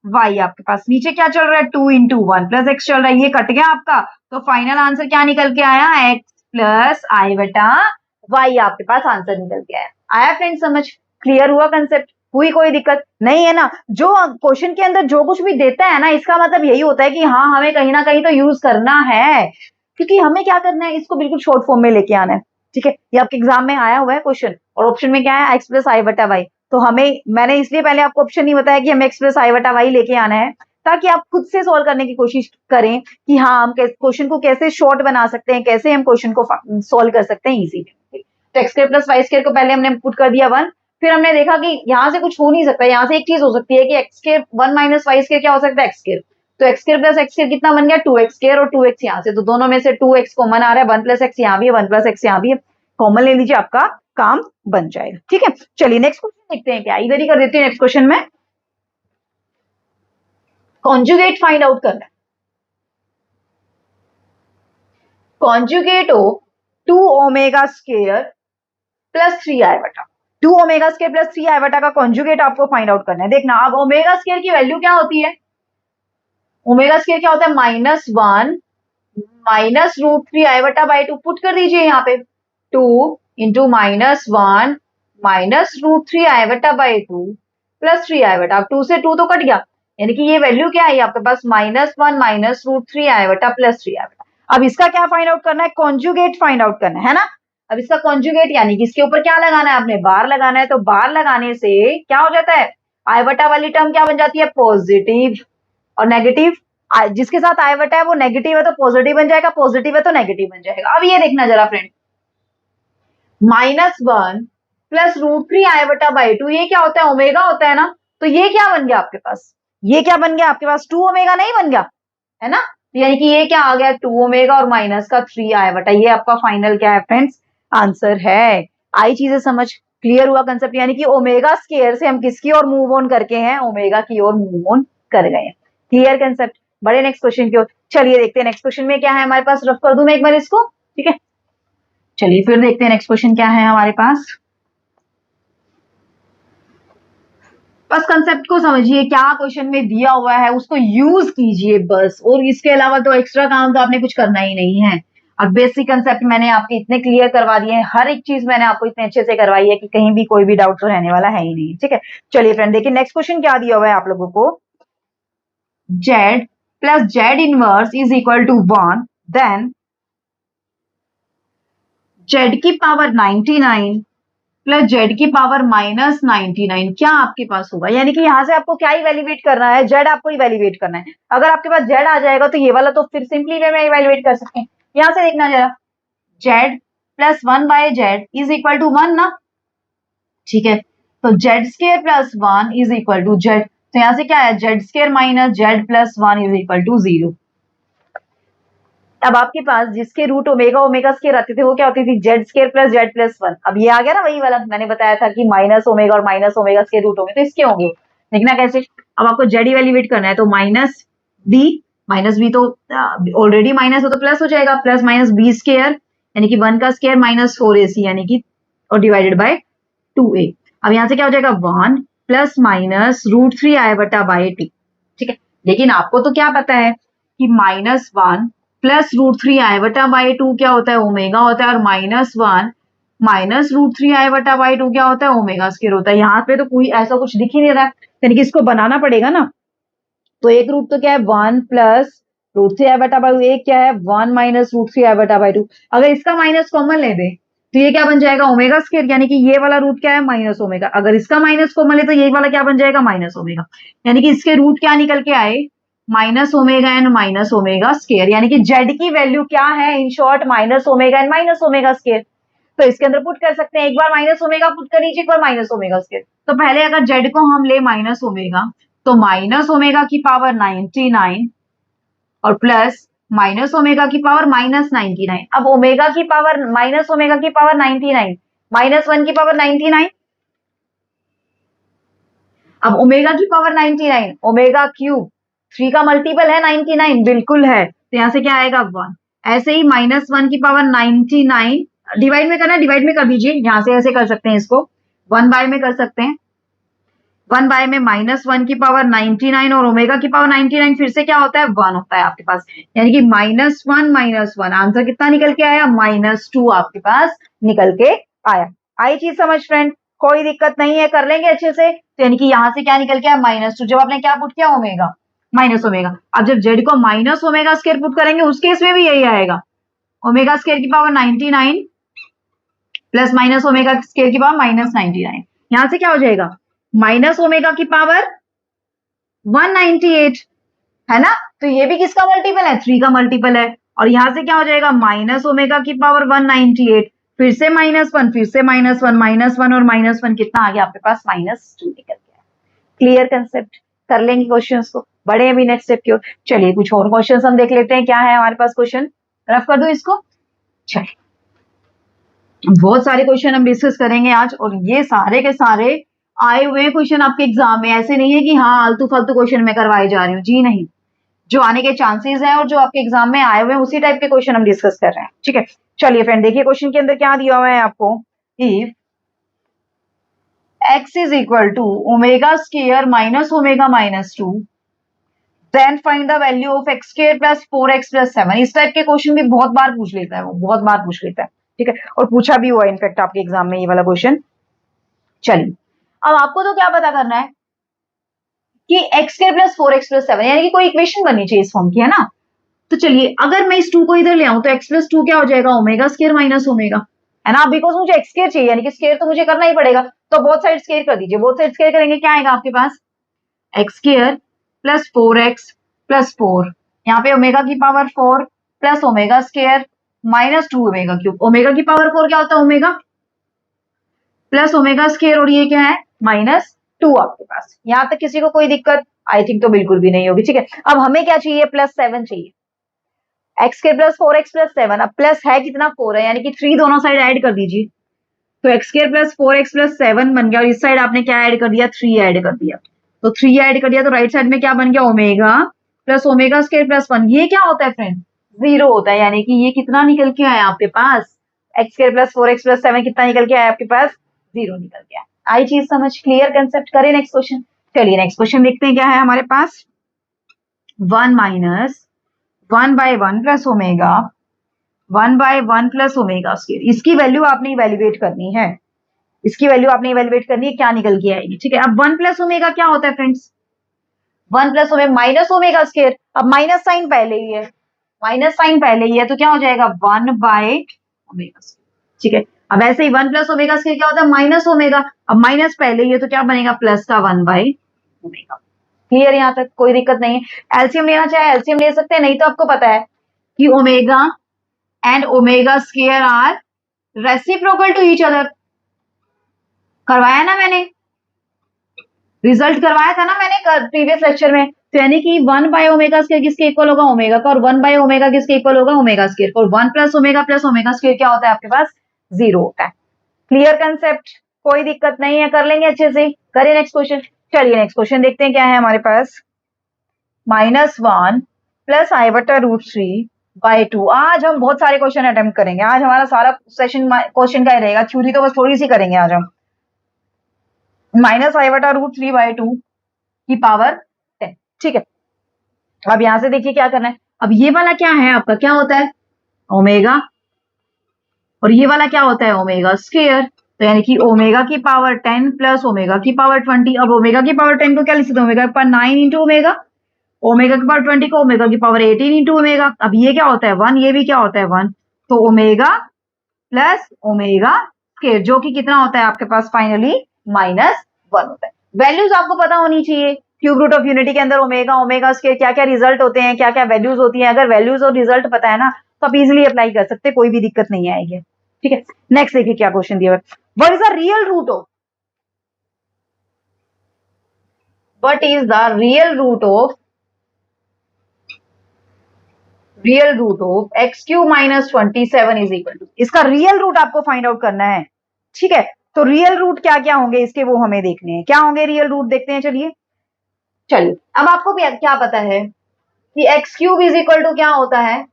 वाई आपके पास। नीचे क्या चल रहा है 2 इंटू 1 प्लस एक्स चल रहा है, ये कट गया आपका, तो फाइनल आंसर क्या निकल के आया एक्स प्लस आई बटा वाई आपके पास आंसर निकल के आया। आया फ्रेंड समझ, क्लियर हुआ कंसेप्ट, हुई कोई दिक्कत नहीं है ना। जो क्वेश्चन के अंदर जो कुछ भी देता है ना, इसका मतलब यही होता है कि हाँ हमें कहीं ना कहीं तो यूज करना है, क्योंकि हमें क्या करना है, इसको बिल्कुल शॉर्ट फॉर्म में लेके आना है। ठीक है, ये आपके एग्जाम में आया हुआ है क्वेश्चन, और ऑप्शन में क्या है एक्स प्लस आई बटा वाई। तो हमें, मैंने इसलिए पहले आपको ऑप्शन नहीं बताया कि हमें एक्स प्लस आई बटा वाई लेके आना है, ताकि आप खुद से सॉल्व करने की कोशिश करें कि हाँ हम क्वेश्चन को कैसे शॉर्ट बना सकते हैं, कैसे हम क्वेश्चन को सॉल्व कर सकते हैं इजी। तो x square plus Y square को पहले हमने पुट कर दिया 1, फिर हमने देखा कि यहाँ से कुछ हो नहीं सकता, यहाँ से एक चीज हो सकती है कि x square 1 minus Y square क्या हो सकता है एक्स स्क्वायर, तो x square plus x square कितना बन गया 2x स्क्वायर, और 2x यहाँ से, तो दोनों में से 2x कॉमन आ रहा है, 1 प्लस एक्स यहाँ भी है, 1 प्लस एक्स यहाँ भी है, कॉमन ले लीजिए, आपका काम बन जाएगा। ठीक है, चलिए नेक्स्ट क्वेश्चन देखते हैं, क्या इधर ही कर देती हूँ। नेक्स्ट क्वेश्चन में कॉन्जुगेट फाइंड आउट करना है, conjugate of 2 omega square plus 3i बटा, 2 ओमेगा स्क्वायर प्लस 3i बटा का कॉन्जुगेट आपको फाइंड आउट करना है। देखना अब ओमेगा स्क्वायर की वैल्यू क्या होती है, ओमेगा स्क्वायर क्या होता है -1 माइनस रूट 3i बटा बाई 2, पुट कर दीजिए यहाँ पे 2 इंटू -1 माइनस रूट 3i बटा बाई 2 प्लस 3i बटा, अब 2 से 2 तो कट गया, यानी कि ये वैल्यू क्या आई आपके पास -1 माइनस रूट 3i बटा प्लस 3i बटा। अब इसका क्या फाइंड आउट करना है, कॉन्जुगेट फाइंड आउट करना है ना। अब इसका कॉन्जुगेट यानी कि इसके ऊपर क्या लगाना है, आपने बार लगाना है, तो बार लगाने से क्या हो जाता है आई बटा वाली टर्म क्या बन जाती है पॉजिटिव, और नेगेटिव जिसके साथ आई बटा है वो नेगेटिव है तो पॉजिटिव बन जाएगा, पॉजिटिव है तो नेगेटिव बन जाएगा। अब ये देखना जरा फ्रेंड, -1 प्लस रूट 3i बटा बाई 2, ये क्या होता है ओमेगा होता है ना, तो ये क्या बन गया आपके पास, ये क्या बन गया आपके पास 2 ओमेगा नहीं बन गया है ना, तो यानी कि ये क्या आ गया 2 ओमेगा और माइनस का 3i बटा, ये आपका फाइनल क्या है फ्रेंड्स आंसर है। आई चीजें समझ, क्लियर हुआ कंसेप्ट, यानी कि ओमेगा स्क्वायर से हम किसकी ओर मूव ऑन करके हैं, ओमेगा की ओर मूव ऑन कर गए हैं। क्लियर कंसेप्ट, बड़े नेक्स्ट क्वेश्चन की ओर चलिए देखते हैं। नेक्स्ट क्वेश्चन में क्या है हमारे पास, रफ कर दूं मैं एक बार इसको, ठीक है। चलिए फिर देखते हैं नेक्स्ट क्वेश्चन क्या है हमारे पास। बस कंसेप्ट को समझिए, क्या क्वेश्चन में दिया हुआ है उसको यूज कीजिए बस, और इसके अलावा तो एक्स्ट्रा काम तो आपने कुछ करना ही नहीं है। और बेसिक कंसेप्ट मैंने आपके इतने क्लियर करवा दिए हैं, हर एक चीज मैंने आपको इतने अच्छे से करवाई है कि कहीं भी कोई भी डाउट तो रहने वाला है ही नहीं। ठीक है, चलिए फ्रेंड देखिए नेक्स्ट क्वेश्चन क्या दिया हुआ है आप लोगों को, z plus z inverse is equal to 1, then z की पावर 99 प्लस जेड की पावर -99 क्या आपके पास होगा, यानी कि यहां से आपको क्या इवेल्युएट करना है, जेड आपको इवेल्युएट करना है। अगर आपके पास जेड आ जाएगा तो ये वाला तो फिर सिंपली वे में इवेल्युएट कर सकते हैं। यहां से देखना जरा, z plus 1 by z is equal to 1 ना, ठीक है, तो z square plus 1 is equal to z, तो यहां से क्या है z square minus z plus 1 is equal to 0। अब आपके पास जिसके रूट ओमेगा ओमेगा स्केयर आते थे वो क्या होती थी Z square plus z plus 1, अब ये आ गया ना वही वाला मैंने बताया था कि माइनस ओमेगा और माइनस ओमेगा स्केयर रूट होंगे, तो इसके होंगे। देखना कैसे, अब आपको जेड इवेल्युएट करना है, तो माइनस बी तो ऑलरेडी माइनस हो तो प्लस हो जाएगा, प्लस माइनस बी स्केयर यानी कि 1 का स्केयर माइनस 4ac यानी कि और डिवाइडेड बाय 2a। अब यहां से क्या हो जाएगा 1 प्लस माइनस रूट 3i बटा बाई 2। ठीक है, लेकिन आपको तो क्या पता है कि -1 प्लस रूट 3i बटा बाई 2 क्या होता है ओमेगा होता है, और -1 माइनस रूट 3i बटा बाई 2 क्या होता है ओमेगा स्क्वायर होता है। यहाँ पे तो कोई ऐसा कुछ दिख ही नहीं रहा है, यानी कि इसको बनाना पड़ेगा ना। तो एक रूट तो क्या है 1 प्लस रूट 3i बटा बाई 2, एक क्या है 1 माइनस रूट 3i बटा बाई 2। अगर इसका माइनस कॉमन ले दे तो ये क्या बन जाएगा ओमेगा स्क्वायर, यानी कि ये वाला रूट क्या है माइनस ओमेगा, अगर इसका माइनस कॉमन ले तो ये वाला क्या बन जाएगा माइनस ओमेगा, यानी कि इसके रूट क्या निकल के आए minus omega and minus omega square, यानी कि जेड की वैल्यू क्या है in short minus omega and minus omega square. तो इसके अंदर पुट कर सकते हैं, एक बार माइनस ओमेगा पुट कर लीजिए, एक बार माइनस ओमेगा स्केयर। तो पहले अगर जेड को हम ले माइनस ओमेगा, तो माइनस ओमेगा की पावर 99 और प्लस माइनस ओमेगा की पावर -99। अब ओमेगा की पावर माइनस ओमेगा की पावर 99 -1 की पावर 99। अब ओमेगा की पावर 99, ओमेगा क्यूब 3 का मल्टीपल है 99, बिल्कुल है, तो यहां से क्या आएगा 1। ऐसे ही -1 की पावर 99 डिवाइड में करना है, डिवाइड में कर दीजिए, यहां से ऐसे कर सकते हैं इसको, 1 बाय में कर सकते हैं, 1 बाय में -1 की पावर 99 और ओमेगा की पावर 99 फिर से क्या होता है 1 होता है आपके पास, यानी कि -1 आंसर कितना निकल के आया -2 आपके पास निकल के आया। आई चीज समझ फ्रेंड, कोई दिक्कत नहीं है, कर लेंगे अच्छे से। तो यानी कि यहां से क्या निकल के आया -2, जब आपने क्या पुट किया ओमेगा माइनस ओमेगा। अब जब जेड को माइनस ओमेगा स्क्वायर पुट करेंगे उस केस में भी यही आएगा, ओमेगा स्क्वायर की power 99 plus minus omega square की पावर -99। यहां से क्या हो जाएगा माइनस ओमेगा की पावर 198, है ना, तो ये भी किसका मल्टीपल है 3 का मल्टीपल है। और यहां से क्या हो जाएगा माइनस ओमेगा की पावर 198, फिर से -1, फिर से -1 और -1 कितना आ गया आपके पास -2 निकल गया। क्लियर कंसेप्ट, कर लेंगे क्वेश्चंस को, बड़े अभी नेक्स्ट स्टेप की ओर। चलिए कुछ और क्वेश्चंस हम देख लेते हैं, क्या है हमारे पास क्वेश्चन, रफ कर दो इसको। चलिए बहुत सारे क्वेश्चन हम डिस्कस करेंगे आज, और ये सारे के सारे आए हुए क्वेश्चन आपके एग्जाम में, ऐसे नहीं है कि हाँ आलतू फालतू क्वेश्चन में करवाए जा रही हूँ, जी नहीं, जो आने के चांसेस हैं और जो आपके एग्जाम में आए हुए हैं उसी टाइप के क्वेश्चन हम डिस्कस कर रहे हैं, ठीक है। चलिए फ्रेंड देखिए क्वेश्चन के अंदर क्या दिया हुआ है आपको, if x is equal to omega square minus omega -2 then find the value of x square plus 4x plus 7। इस टाइप के क्वेश्चन भी बहुत बार पूछ लेता है, वो बहुत बार पूछ लेता है, ठीक है, और पूछा भी हुआ इनफैक्ट आपके एग्जाम में ये वाला क्वेश्चन। चलिए अब आपको तो क्या पता करना है कि x square plus 4x plus 7 यानी कि कोई इक्वेशन बननी चाहिए इस फॉर्म की, है ना। तो चलिए अगर मैं इस 2 को इधर ले आऊं तो x प्लस 2 क्या हो जाएगा ओमेगा स्क्वायर माइनस ओमेगा, है ना, बिकॉज मुझे x स्क्वायर चाहिए, यानी कि स्क्वायर तो मुझे करना ही पड़ेगा, तो बोथ साइड स्क्वायर कर दीजिए, बोथ साइड स्क्वायर करेंगे क्या आएगा आपके पास x square plus 4x plus 4, यहाँ पे ओमेगा की power 4 plus omega square -2 omega cube, omega की पावर 4 क्या होता है ओमेगा प्लस ओमेगा स्क्वायर, और ये क्या है -2 आपके पास। यहां तक किसी को कोई दिक्कत, आई थिंक तो बिल्कुल भी नहीं होगी, ठीक है। अब हमें क्या चाहिए +7 चाहिए, x के प्लस 4x प्लस 7, अब प्लस है कितना 4 है, यानी कि 3 दोनों साइड ऐड कर दीजिए, तो x square plus 4x plus 7 बन गया, और इस साइड आपने क्या ऐड कर दिया 3 ऐड कर दिया, तो 3 ऐड कर दिया तो राइट साइड में क्या बन गया omega plus omega square plus 1, ये क्या होता है फ्रेंड 0 होता है, यानी कि ये कितना निकल के आया आपके पास x square plus 4x plus 7 कितना निकल के आया आपके पास 0 निकल के आया। आई चीज समझ, क्लियर कंसेप्ट, करें नेक्स्ट क्वेश्चन। चलिए नेक्स्ट क्वेश्चन देखते हैं क्या है हमारे पास, 1 minus 1 by 1 plus omega 1 by 1 plus omega square, इसकी वैल्यू आपने इवेल्युएट करनी है, इसकी वैल्यू आपने इवेल्युएट करनी है, क्या निकल के आएगी, ठीक है। अब 1 प्लस ओमेगा क्या होता है friends 1 plus omega minus omega square, अब माइनस साइन पहले ही है, माइनस साइन पहले ही है, तो क्या हो जाएगा 1 बाय ओमेगा स्क्वायर, ठीक है। अब ऐसे ही 1 प्लस ओमेगा स्क्वायर क्या होता है माइनस ओमेगा, अब माइनस पहले ही है तो क्या बनेगा प्लस का 1 बाय ओमेगा। क्लियर, यहां तक कोई दिक्कत नहीं है। एलसीएम लेना चाहे एलसीएम ले सकते हैं, नहीं तो आपको पता है कि omega and omega square are reciprocal to each other, करवाया ना मैंने, रिजल्ट करवाया था ना मैंने प्रीवियस लेक्चर में, तो यानी कि 1 बाय ओमेगा स्क्वायर किसके इक्वल होगा ओमेगा का, और 1 बाय ओमेगा किसके इक्वल होगा ओमेगा स्क्वायर, और 1 प्लस ओमेगा स्क्वायर क्या होता है आपके पास 0 होता है। क्लियर कंसेप्ट, कोई दिक्कत नहीं है, कर लेंगे अच्छे से। करिए नेक्स्ट क्वेश्चन। चलिए नेक्स्ट क्वेश्चन देखते हैं क्या है हमारे पास, -1 प्लस i/√3 बाय 2। आज हम बहुत सारे क्वेश्चन अटेम्प्ट करेंगे, आज हमारा सारा सेशन क्वेश्चन का ही रहेगा, थ्योरी तो बस थोड़ी सी करेंगे आज हम। -i/√3 बाय 2 की पावर 10, ठीक है। अब यहां से देखिए क्या करना है, अब ये वाला क्या है आपका, क्या होता है ओमेगा, और ये वाला क्या होता है ओमेगा स्क्वायर, तो यानी कि ओमेगा की पावर 10 प्लस ओमेगा की पावर 20। अब ओमेगा की पावर 10 को क्या लिख सकते हैं ओमेगा की पावर 9 इंटू ओमेगा, ओमेगा की पावर 20 को ओमेगा की पावर 18 इंटू ओमेगा। अब ये क्या होता है 1, ये भी क्या होता है 1, तो ओमेगा प्लस ओमेगा स्क्वायर जो कि कितना होता है आपके पास फाइनली -1 होता है। वैल्यूज आपको पता होनी चाहिए, क्यूब रूट ऑफ यूनिटी के अंदर ओमेगा ओमेगा स्क्वायर क्या क्या रिजल्ट होते हैं, क्या क्या वैल्यूज होती हैं, अगर वैल्यूज और रिजल्ट पता है ना तो आप इजिली अप्लाई कर सकते हैं, कोई भी दिक्कत नहीं आएगी, ठीक है। नेक्स्ट देखिए क्या क्वेश्चन दिया हुआ है, what is the real root of, what is the real root of real root of x cube minus 27 is equal to, इसका रियल रूट आपको फाइंड आउट करना है। ठीक है, तो रियल रूट क्या क्या होंगे इसके, वो हमें देखने हैं। क्या होंगे रियल रूट, देखते हैं। चलिए अब आपको भी क्या पता है कि x cube is equal to क्या होता है,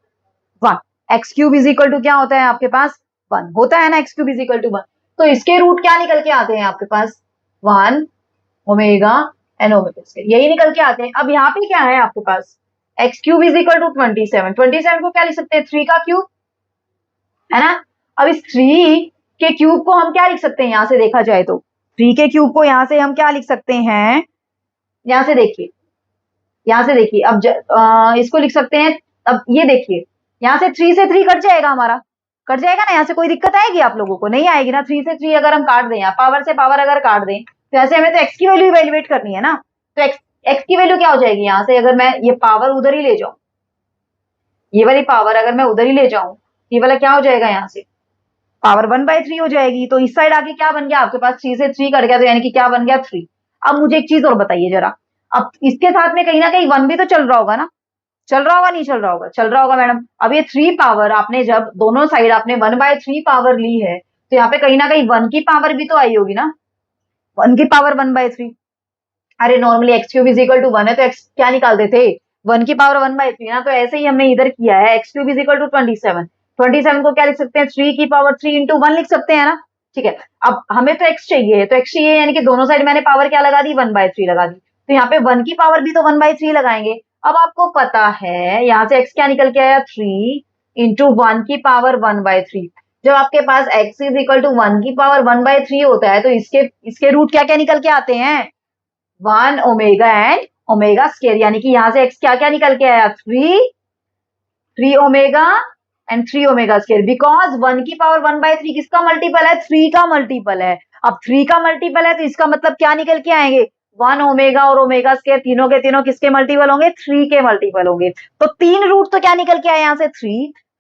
1। X cube is equal to क्या होता है आपके पास, 1 होता है ना। X cube is equal to 1, तो इसके रूट क्या निकल के आते हैं आपके पास, 1 ओमेगा एन ओमेगा स्क्वायर, यही निकल के आते हैं। अब यहाँ पे क्या है आपके पास, x cube is equal to 27, 27 को क्या लिख सकते हैं, 3 का क्यूब, है ना। अब इस 3 के क्यूब को हम क्या लिख सकते हैं, यहां से देखा जाए तो 3 के क्यूब को यहां से हम क्या लिख सकते हैं, यहां से देखिए, यहां से देखिए। अब इसको लिख सकते हैं। अब ये देखिए, यहां से 3 से 3 कट जाएगा हमारा, कट जाएगा ना। यहां से कोई दिक्कत आएगी आप लोगों को, नहीं आएगी ना। 3 से 3 अगर हम काट दें, या पावर से पावर अगर काट दें, तो ऐसे हमें तो एक्स की वैल्यू इवेल्युएट करनी है ना। तो एक्स की वैल्यू क्या हो जाएगी, यहां से अगर मैं ये पावर उधर ही ले जाऊं, ये वाली पावर अगर मैं उधर ही ले जाऊं, ये वाला क्या हो जाएगा, यहाँ से पावर 1/3 हो जाएगी। तो इस साइड आके क्या बन गया आपके पास, 3 से 3 कट गया, तो यानी कि क्या बन गया, 3। अब मुझे एक चीज और बताइए जरा, अब इसके साथ में कहीं ना कहीं 1 भी तो चल रहा होगा ना, चल रहा होगा नहीं चल रहा होगा, चल रहा होगा मैडम। अब ये 3 पावर आपने जब दोनों साइड आपने 1/3 पावर ली है, तो यहाँ पे कहीं ना कहीं 1 की पावर भी तो आई होगी ना, 1 की पावर 1/3। अरे normally x cube is equal to 1 है, तो एक्स क्या निकालते थे, 1 की पावर 1/3 ना। तो ऐसे ही हमने इधर किया है, x cube is equal to 27, 27 को क्या लिख सकते हैं, 3 की पावर 3 इंटू 1 लिख सकते हैं ना। ठीक है, अब हमें तो एक्स चाहिए, तो एक्स चाहिए यानी कि दोनों साइड मैंने पावर क्या लगा दी, 1/3 लगा दी। तो यहाँ पे 1 की पावर भी तो 1/3 लगाएंगे। अब आपको पता है यहाँ से एक्स क्या निकल के आया, 3 इंटू 1 की पावर 1/3। जब आपके पास एक्स इज इक्वल टू 1 की पावर 1/3 होता है, तो इसके इसके रूट क्या क्या निकल के आते हैं, 1 ओमेगा एंड ओमेगा स्क्वायर, यानी कि यहां से एक्स क्या क्या निकल के आया, 3 omega and 3 omega square. Because 1 की पावर 1/3 किसका मल्टीपल है, 3 का मल्टीपल है। अब 3 का मल्टीपल है, तो इसका मतलब क्या निकल के आएंगे, 1 ओमेगा और ओमेगा स्क्वायर, तीनों के तीनों किसके मल्टीपल होंगे, 3 के मल्टीपल होंगे। तो 3 रूट तो क्या निकल के आए यहाँ से,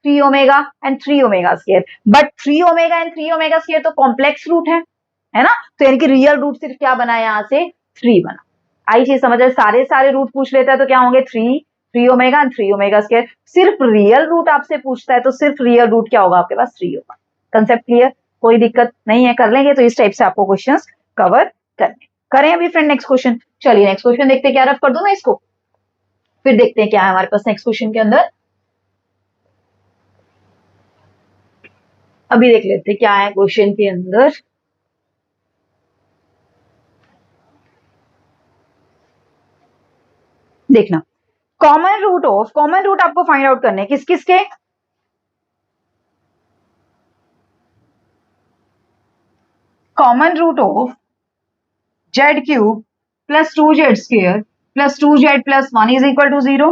3 omega and 3 omega square. But 3 omega and 3 omega square तो कॉम्प्लेक्स रूट है ना। तो यानी कि रियल रूट सिर्फ क्या बना यहाँ से, 3 बना। आई चीज समझ है, सारे सारे रूट पूछ लेता है तो क्या होंगे, 3 ओमेगा एंड 3 ओमेगा स्क्वायर। सिर्फ रियल रूट आपसे पूछता है तो सिर्फ रियल रूट क्या होगा आपके पास, 3 होगा। कंसेप्ट क्लियर, कोई दिक्कत नहीं है, कर लेंगे। तो इस टाइप से आपको क्वेश्चंस कवर करने करें। अभी फ्रेंड नेक्स्ट क्वेश्चन, चलिए नेक्स्ट क्वेश्चन देखते हैं, क्या रफ कर दूं मैं इसको, फिर देखते हैं क्या है हमारे पास नेक्स्ट क्वेश्चन के अंदर। अभी देख लेते हैं क्या है क्वेश्चन के अंदर। देखना, कॉमन रूट आपको फाइंड आउट करने किस किस के, common root of z cube plus 2z square plus 2z plus 1 is equal to 0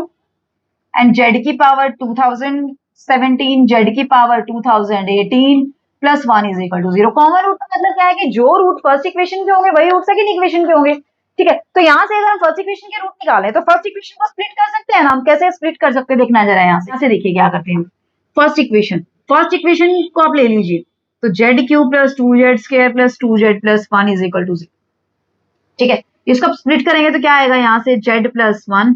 and z की पावर 2017 जेड की power 2018 plus 1 is equal to 0। Common root का मतलब क्या है कि जो रूट फर्स्ट इक्वेशन पे होंगे वही रूट सेकंड इक्वेशन पे होंगे। ठीक है, तो यहां से अगर हम फर्स्ट इक्वेशन के रूट निकालें तो फर्स्ट इक्वेशन को स्प्लिट कर सकते हैं ना। हम कैसे स्प्लिट कर सकते हैं, देखना जरा यहाँ से देखिए क्या करते हैं। फर्स्ट इक्वेशन को आप ले लीजिए, तो z cube plus 2z square plus 2z plus 1 is equal to 0। ठीक है, इसको स्प्लिट करेंगे तो क्या आएगा, यहाँ से z plus 1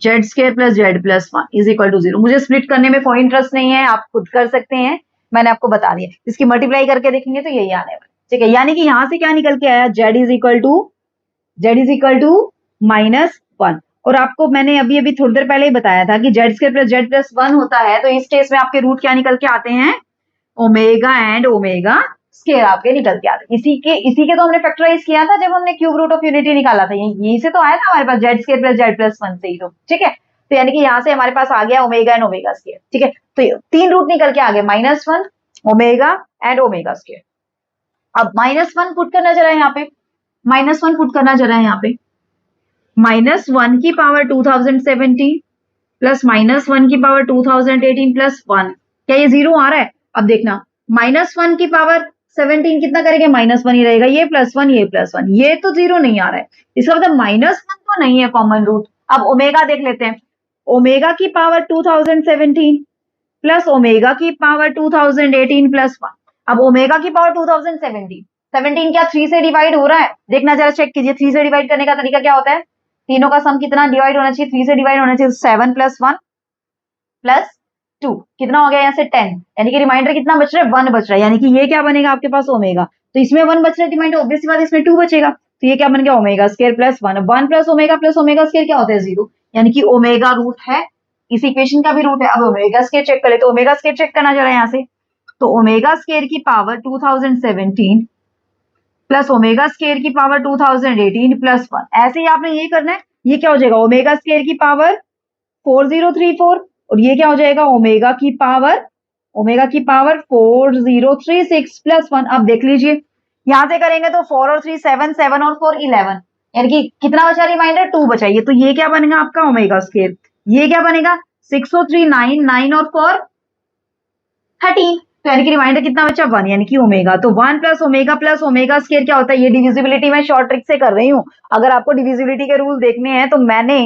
z square plus z plus 1 is equal to 0। मुझे स्प्लिट करने में कोई इंटरेस्ट नहीं है, आप खुद कर सकते हैं, मैंने आपको बता दिया। इसकी मल्टीप्लाई करके देखेंगे तो यही आने वाला। ठीक है, यानी कि यहां से क्या निकल के आया, जेड इज इक्वल टू -1। और आपको मैंने अभी अभी थोड़ी देर पहले ही बताया था कि Z square plus z plus 1 होता है, तो इस केस में आपके रूट क्या निकल के आते हैं, ओमेगा एंड ओमेगा स्क्वायर आपके निकल के आते हैं। इसी के तो हमने फैक्टराइज किया था जब हमने क्यूब रूट ऑफ यूनिटी निकाला था, यही से तो आया था हमारे पास, z square plus z plus 1 से ही। तो ठीक है, तो यानी कि यहाँ से हमारे पास आ गया ओमेगा एंड ओमेगा स्क्वायर। ठीक है, तो 3 रूट निकल के आ गए, -1 ओमेगा एंड ओमेगा स्क्वायर। अब -1 पुट करना जरा यहाँ पे, -1 पुट करना जरा यहाँ पे, -1 की पावर 2017 प्लस -1 की पावर 2018 प्लस 1, क्या ये 0 आ रहा है। अब देखना, -1 की पावर 17 कितना करेंगे, -1 ही रहेगा, ये +1 ये +1, ये तो 0 नहीं आ रहा है। इसका मतलब -1 तो नहीं है कॉमन रूट। अब ओमेगा देख लेते हैं, ओमेगा की पावर 2017 प्लस ओमेगा की पावर 2018 प्लस 1। अब ओमेगा की पावर 2017, 17 क्या 3 से डिवाइड हो रहा है, देखना जरा चेक कीजिए, 3 से डिवाइड करने का तरीका क्या होता है, तीनों का सम कितना डिवाइड होना चाहिए, 3 से डिवाइड होना चाहिए, 7 + 1 प्लस 2 कितना हो गया यहाँ से 10, यानी कि रिमाइंडर कितना बच रहा है 1 बच रहा है, यानी कि ये क्या बनेगा आपके पास ओमेगा, तो इसमें 1 बच रहा है रिमाइंडर, ऑब्वियसली बात इसमें 2 बचेगा, तो ये क्या बन गया omega square plus 1, 1 plus omega square क्या होता है 0, यानी कि ओमेगा रूट है, इस इक्वेशन का भी रूट है। अब ओमेगा स्क्वायर चेक कर ले, तो ओमेगा स्क्वायर चेक करना जरा यहाँ से, तो ओमेगा स्क्वायर की पावर 2017 प्लस ओमेगा स्क्वायर की पावर 2018 प्लस 1, ऐसे ही आपने ये करना है, ये क्या हो जाएगा ओमेगा स्क्वायर की पावर 4034 और ये क्या हो जाएगा ओमेगा की पावर 4036 प्लस 1। अब देख लीजिए यहां से करेंगे तो 4 और 3 7, 7 और 4 11, यानी कि कितना बचा रिमाइंडर 2 बचा, ये तो ये क्या बनेगा आपका ओमेगा स्क्वायर, ये क्या बनेगा 6 और 3 9, 9 और 4 13, तो यानी कि रिमाइंडर कितना बचा 1, यानी कि ओमेगा, तो 1 प्लस ओमेगा स्क्वायर क्या होता है, ये डिविजिबिलिटी मैं शॉर्ट ट्रिक से कर रही हूँ, अगर आपको डिविजिबिलिटी के रूल देखने हैं तो मैंने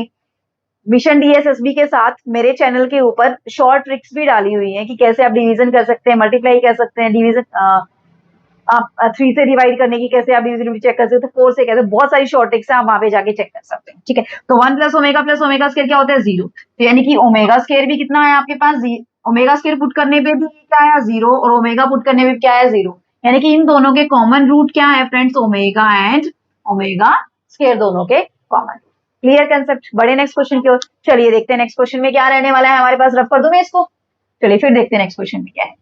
मिशन डीएसएसबी के साथ मेरे चैनल के ऊपर शॉर्ट ट्रिक्स भी डाली हुई हैं कि कैसे आप डिवीजन कर सकते हैं, मल्टीप्लाई कर सकते हैं, डिवीजन आप 3 से डिवाइड करने की कैसे आप डिविजिबिलिटी चेक कर सकते हैं, 4 से कैसे, बहुत सारी शॉर्ट ट्रिक्स है, आप वहां पे जाके चेक कर सकते हैं, ठीक है। तो 1 प्लस ओमेगा स्क्वायर क्या होता है 0, तो यानी कि ओमेगा स्क्वायर भी कितना है आपके पास, ओमेगा स्क्वायर पुट करने पे भी क्या है 0 और ओमेगा पुट करने पे क्या है 0, यानी कि इन दोनों के कॉमन रूट क्या है friends, omega and omega square दोनों के कॉमन। क्लियर कंसेप्ट, बड़े नेक्स्ट क्वेश्चन की ओर चलिए देखते हैं नेक्स्ट क्वेश्चन में क्या रहने वाला है हमारे पास, रफ कर दूं मैं इसको, चलिए फिर देखते हैं नेक्स्ट क्वेश्चन में क्या है।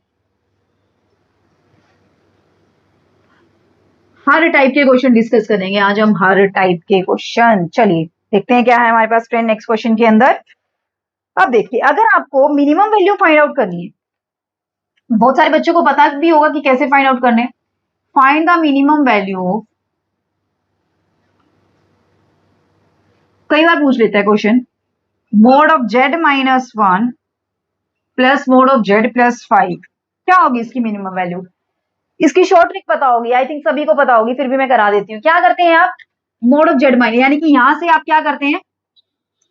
हर टाइप के क्वेश्चन डिस्कस करेंगे आज हम, हर टाइप के क्वेश्चन, चलिए देखते हैं क्या है हमारे पास फ्रेंड नेक्स्ट क्वेश्चन के अंदर। अब देखिए अगर आपको मिनिमम वैल्यू फाइंड आउट करनी है, बहुत सारे बच्चों को पता भी होगा कि कैसे फाइंड आउट करने, फाइंड द मिनिमम वैल्यू, कई बार पूछ लेता है question, mode of z minus 1 plus mod of z plus 5 क्या होगी इसकी मिनिमम वैल्यू, इसकी शॉर्ट ट्रिक पता होगी, आई थिंक सभी को पता होगी, फिर भी मैं करा देती हूँ। क्या करते हैं आप, मोड ऑफ z माइनस, यानी कि यहां से आप क्या करते हैं,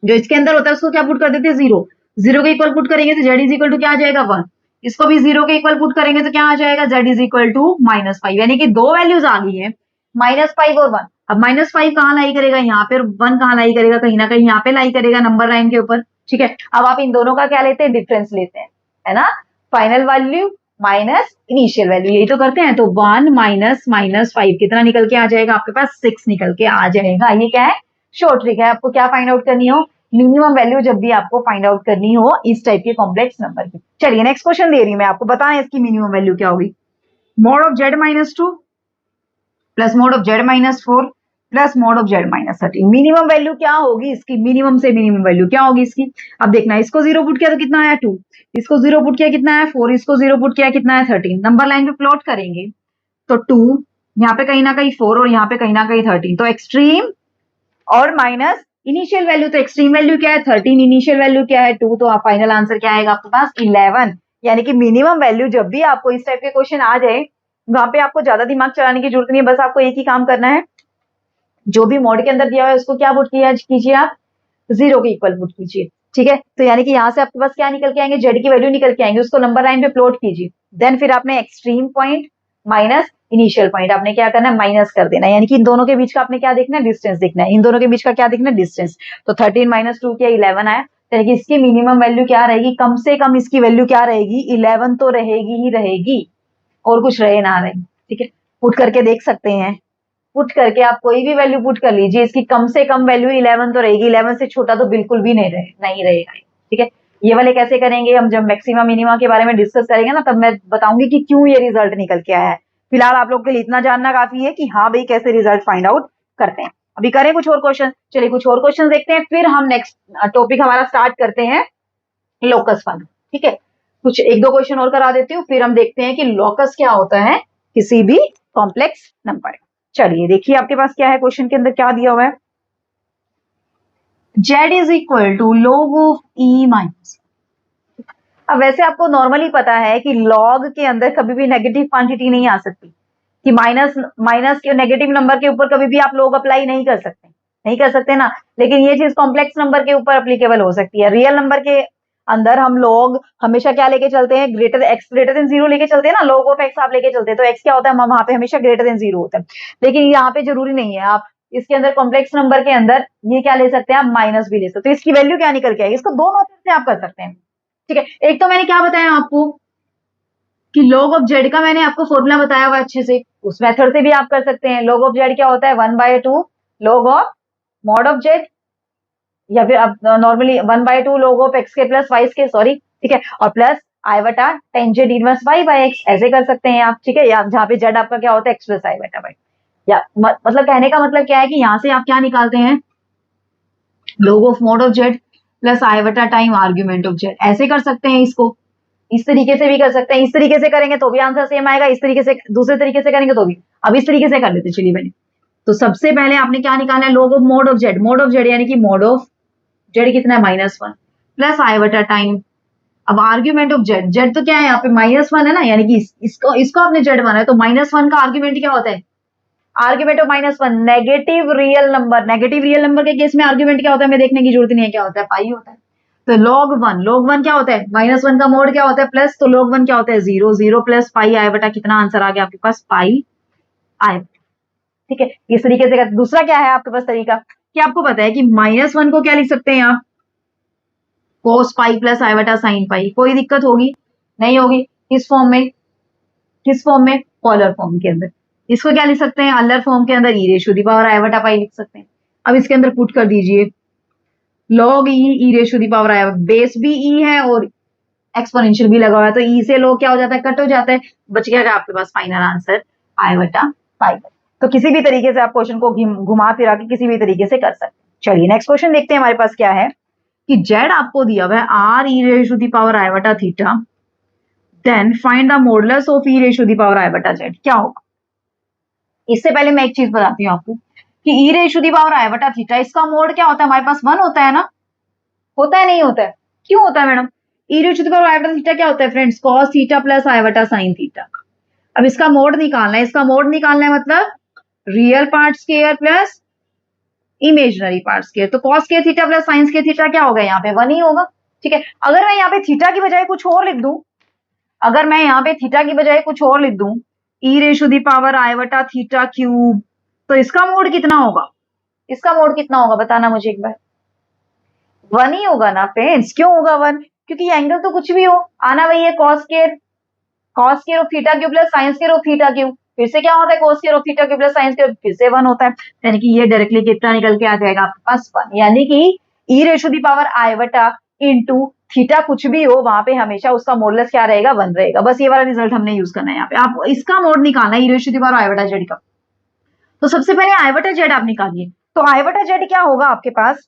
जो इसके अंदर होता है उसको क्या पुट कर देते हैं 0, 0 के इक्वल पुट करेंगे तो z इज इक्वल टू क्या आ जाएगा 1, इसको भी 0 के इक्वल पुट करेंगे तो क्या आ जाएगा z इज इक्वल टू -5, यानी कि दो वैल्यूज आ गई है -5 और 1। अब -5 कहाँ लाई करेगा यहाँ पे, 1 कहाँ लाई करेगा, कहीं ना कहीं यहाँ पे लाई करेगा नंबर लाइन के ऊपर, ठीक है। अब आप इन दोनों का क्या लेते हैं, डिफरेंस लेते हैं, है ना, final value minus initial value, यही तो करते हैं, तो 1 माइनस -5 कितना निकल के आ जाएगा आपके पास 6 निकल के आ जाएगा। ये क्या है, शॉर्ट ट्रिक है, आपको क्या फाइंड आउट करनी हो, मिनिमम वैल्यू जब भी आपको फाइंड आउट करनी हो इस टाइप के कॉम्प्लेक्स नंबर की। चलिए नेक्स्ट क्वेश्चन दे रही हूं मैं आपको, बताएं इसकी मिनिमम वैल्यू क्या होगी, mode of z minus 2 plus mod of z minus 4 plus mod of z minus 13, minimum value क्या होगी इसकी, मिनिमम से मिनिमम वैल्यू क्या होगी इसकी। अब देखना, इसको 0 पुट किया तो कितना आया 2, इसको 0 पुट किया कितना है 4, इसको 0 पुट किया कितना है 13, नंबर लाइन पे प्लॉट करेंगे तो 2 यहाँ पे कहीं ना कहीं 4 और यहाँ पे कहीं ना कहीं 13, तो एक्सट्रीम और माइनस इनिशियल वैल्यू, तो एक्सट्रीम वैल्यू क्या है 13, इनिशियल वैल्यू क्या है 2, तो आप फाइनल आंसर क्या आएगा आपके पास 11, यानी कि मिनिमम वैल्यू जब भी आपको इस टाइप के क्वेश्चन आ जाए वहां पे आपको ज्यादा दिमाग चलाने की जरूरत नहीं है, बस आपको एक ही काम करना है, जो भी मॉड के अंदर दिया हुआ है उसको क्या पुट किया कीजिए आप 0 के इक्वल पुट कीजिए, ठीक है। तो यानी कि यहाँ से आपके पास क्या निकल के आएंगे, जेड की वैल्यू निकल के आएंगे, उसको नंबर लाइन पे प्लॉट कीजिए, देन फिर आपने extreme point minus initial point आपने क्या करना है माइनस कर देना, यानी कि इन दोनों के बीच का आपने क्या देखना है डिस्टेंस देखना है, इन दोनों के बीच का क्या देखना है डिस्टेंस, तो 13 माइनस 2 क्या 11 आया, यानी कि इसकी मिनिमम वैल्यू क्या रहेगी, कम से कम इसकी वैल्यू क्या रहेगी 11 तो रहेगी ही रहेगी, और कुछ रहे ना रहे, ठीक है। पुट करके देख सकते हैं, पुट करके आप कोई भी वैल्यू पुट कर लीजिए, इसकी कम से कम वैल्यू 11 तो रहेगी, 11 से छोटा तो बिल्कुल भी नहीं रहेगा, ठीक है। ये वाले कैसे करेंगे हम, जब मैक्सिमा मिनिमा के बारे में डिस्कस करेंगे ना तब मैं बताऊंगी कि क्यों ये रिजल्ट निकल के आया है, फिलहाल आप लोग के लिए इतना जानना काफी है कि हाँ भाई कैसे रिजल्ट फाइंड आउट करते हैं। अभी करें कुछ और क्वेश्चन, चलिए कुछ और क्वेश्चन देखते हैं, फिर हम नेक्स्ट टॉपिक हमारा स्टार्ट करते हैं लोकस फंक्शन, ठीक है। कुछ एक दो क्वेश्चन और करा देती हूँ, फिर हम देखते हैं कि लोकस क्या होता है किसी भी कॉम्प्लेक्स नंबर। चलिए देखिए आपके पास क्या है, क्वेश्चन के अंदर क्या दिया हुआ है, z is equal to log of e minus, अब वैसे आपको नॉर्मली पता है कि लॉग के अंदर कभी भी नेगेटिव क्वांटिटी नहीं आ सकती, कि माइनस माइनस के नेगेटिव नंबर के ऊपर कभी भी आप लॉग अप्लाई नहीं कर सकते ना, लेकिन ये चीज कॉम्प्लेक्स नंबर के ऊपर अप्लीकेबल हो सकती है। रियल नंबर के अंदर हम लोग हमेशा क्या लेके चलते हैं, ग्रेटर देन जीरो लेके चलते हैं ना, लॉग ऑफ एक्स आप लेके चलते हैं, तो एक्स क्या होता है वहां पे हमेशा ग्रेटर देन जीरो होता है, लेकिन यहाँ पे जरूरी नहीं है, आप इसके अंदर कॉम्प्लेक्स नंबर के अंदर ये क्या ले सकते हैं आप माइनस भी ले सकते हैं, तो इसकी वैल्यू क्या निकल के आएगी, इसको दो मेथड से आप कर सकते हैं, ठीक है, एक तो मैंने क्या बताया आपको कि log ऑफ जेड का मैंने आपको फॉर्मूला बताया हुआ अच्छे से, उस मेथड से भी आप कर सकते हैं। log ऑफ जेड क्या होता है, 1/2 log of mod of z, या फिर अब नॉर्मली 1/2 log ऑफ एक्स के प्लस वाई के, सॉरी, ठीक है, और प्लस आई बटा ten z inverse y by x, ऐसे कर सकते हैं आप, ठीक है, या जहाँ पे जेड आपका क्या होता है, एक्स प्लस आई बटा वाई, या मतलब कहने का मतलब क्या है कि यहाँ से आप क्या निकालते हैं, log of mod of z plus आई बटा टाइम आर्ग्यूमेंट ऑफ जेड, ऐसे कर सकते हैं इसको, इस तरीके से भी कर सकते हैं, इस तरीके से करेंगे तो भी आंसर सेम आएगा, इस तरीके से दूसरे तरीके से करेंगे तो भी। अब इस तरीके से कर लेते, चलिए मैंने, तो सबसे पहले आपने क्या निकालना है, log of mod of Z यानी कि मॉड ऑफ जेड कितना है, -1 प्लस आई बटा टाइम, अब आर्ग्यूमेंट ऑफ जेड, जेड तो क्या है यहाँ पे -1 है ना, यानी कि इसको आपने जेड माना है, तो -1 का आर्ग्यूमेंट क्या होता है, argument of -1 negative real number, negative real number के केस में आर्ग्यूमेंट क्या होता है हमें देखने की जरूरत नहीं है, क्या होता है, पाई होता है। तो log 1 क्या होता है, -1 का मोड क्या होता है, प्लस, तो log 1 क्या होता है, 0, 0 प्लस पाई आई बटा, कितना आंसर आ गया आपके पास, पाई आई, ठीक है, इस तरीके से। दूसरा क्या है आपके पास तरीका, कि आपको पता है कि -1 को क्या लिख सकते हैं आप, कोस पाई प्लस आई बटा साइन पाई, कोई दिक्कत होगी नहीं होगी, किस फॉर्म में, किस फॉर्म में, पॉलर फॉर्म के अंदर, इसको क्या लिख सकते हैं, अल्लर फॉर्म के अंदर ई रेशो दी पावर आई बटा पाई लिख सकते हैं। अब इसके अंदर पुट कर दीजिए log E ratio the power I, base भी ई है और एक्सपोनेंशियल भी लगा हुआ है, तो ई से log क्या हो जाता है, कट हो जाता है, बच गया आपके पास फाइनल आंसर आई बटा पाई। तो किसी भी तरीके से आप क्वेश्चन को घुमा फिरा के किसी भी तरीके से कर सकते हैं। चलिए नेक्स्ट क्वेश्चन देखते हैं हमारे पास क्या है, कि जेड आपको दिया हुआ है r e ratio the power i बटा theta, then find the modulus of e ratio the power i बटा जेड, क्या होगा। इससे पहले मैं एक चीज बताती हूँ आपको कि e ratio the power i बटा थीटा, इसका मोड क्या होता है हमारे पास, 1 होता है ना, होता है नहीं होता है, क्यों होता है madam, e ratio the power i बटा थीटा क्या होता है फ्रेंड्स, cos थीटा प्लस आई बटा साइन थीटा। अब इसका मोड निकालना है, इसका मोड निकालना है मतलब real part square plus imaginary part square, तो cos square theta plus sine square theta क्या होगा, यहाँ पे 1 ही होगा, ठीक है। अगर मैं यहाँ पे थीटा की बजाय कुछ और लिख दूं, अगर मैं यहाँ पे थीटा की बजाय कुछ और लिख दूं, ई रेशो दी पावर आई बटा थीटा क्यूब, तो इसका मोड कितना होगा, इसका मोड कितना होगा बताना मुझे एक बार, 1 ही होगा ना फ्रेंड्स, क्यों होगा 1, क्योंकि ये एंगल तो कुछ भी हो, आना वही है cos square of theta cube plus sine square of theta cube, फिर से क्या होता है cos square of theta cube plus sine square, फिर से 1 होता है, यानी कि ये डायरेक्टली कितना निकल के आ जाएगा आपके पास 1, यानी कि e ratio the power i बटा इंटू थीटा कुछ भी हो वहां पे हमेशा उसका मॉडुलस क्या रहेगा, 1 रहेगा, बस ये वाला रिजल्ट हमने यूज करना है यहाँ पे। आप इसका मोड निकालना है ई रेशो दी पावर आई बटा जेड का, तो सबसे पहले आई बटा जेड आप निकालिए, तो आई बटा जेड क्या होगा आपके पास,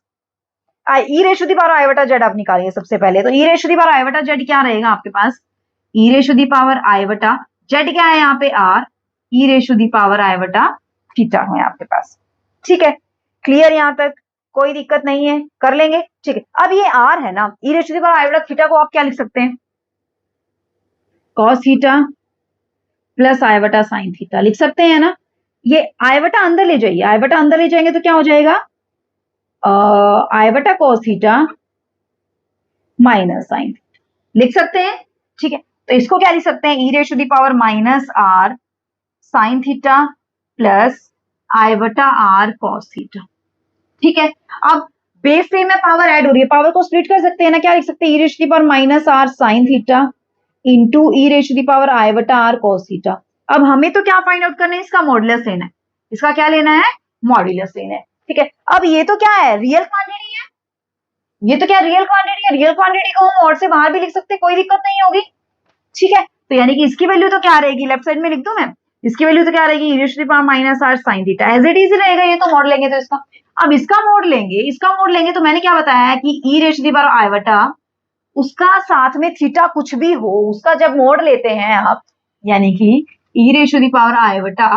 ई रेशो दी पावर आई बटा जेड आप निकालिए सबसे पहले, तो e ratio the power i बटा जेड क्या रहेगा आपके पास, ई रेशो दी पावर आई बटा जेड क्या है यहाँ पे r, e ratio the power i बटा थीटा है आपके पास, ठीक है, क्लियर यहाँ तक, कोई दिक्कत नहीं है, कर लेंगे, ठीक है। अब ये आर है ना, e ratio the power i बटा थीटा को आप क्या लिख सकते हैं, कॉस थीटा प्लस आई बटा साइन थीटा लिख सकते हैं ना, ये आई बटा अंदर ले जाइए, आई बटा अंदर ले जाएंगे तो क्या हो जाएगा, आई बटा कॉस थीटा माइनस साइन लिख सकते हैं, ठीक है। तो इसको क्या लिख सकते हैं, e ratio the power minus r sine theta plus आई बटा आर कॉस थीटा, ठीक है। अब बेस पे में पावर ऐड हो रही है, पावर को स्प्लिट कर सकते हैं ना, क्या लिख सकते हैं, e ratio the power minus r sine theta into e ratio the power i बटा आर कॉस थीटा। अब हमें तो क्या फाइंड आउट करना है, इसका मॉडुलस लेना है, इसका क्या लेना है, मॉडुलस लेना है, ठीक है। अब ये तो क्या है, रियल क्वांटिटी है, ये तो क्या रियल क्वांटिटी है, रियल क्वांटिटी को हम और से बाहर भी लिख सकते हैं, कोई दिक्कत नहीं होगी, ठीक है। तो यानी कि इसकी वैल्यू तो क्या रहेगी, लेफ्ट साइड में लिख दूं मैं, इसकी वैल्यू तो क्या रहेगी, e ratio to the power minus r sine theta, as it is रहेगा, ये तो मोड लेंगे तो इसका। अब इसका मोड लेंगे, इसका मोड लेंगे तो मैंने क्या बताया है कि e ratio to the power i बटा, उसका साथ में थीटा कुछ भी हो, उसका जब मोड लेते हैं आप, यानी कि e ratio to the power i बटा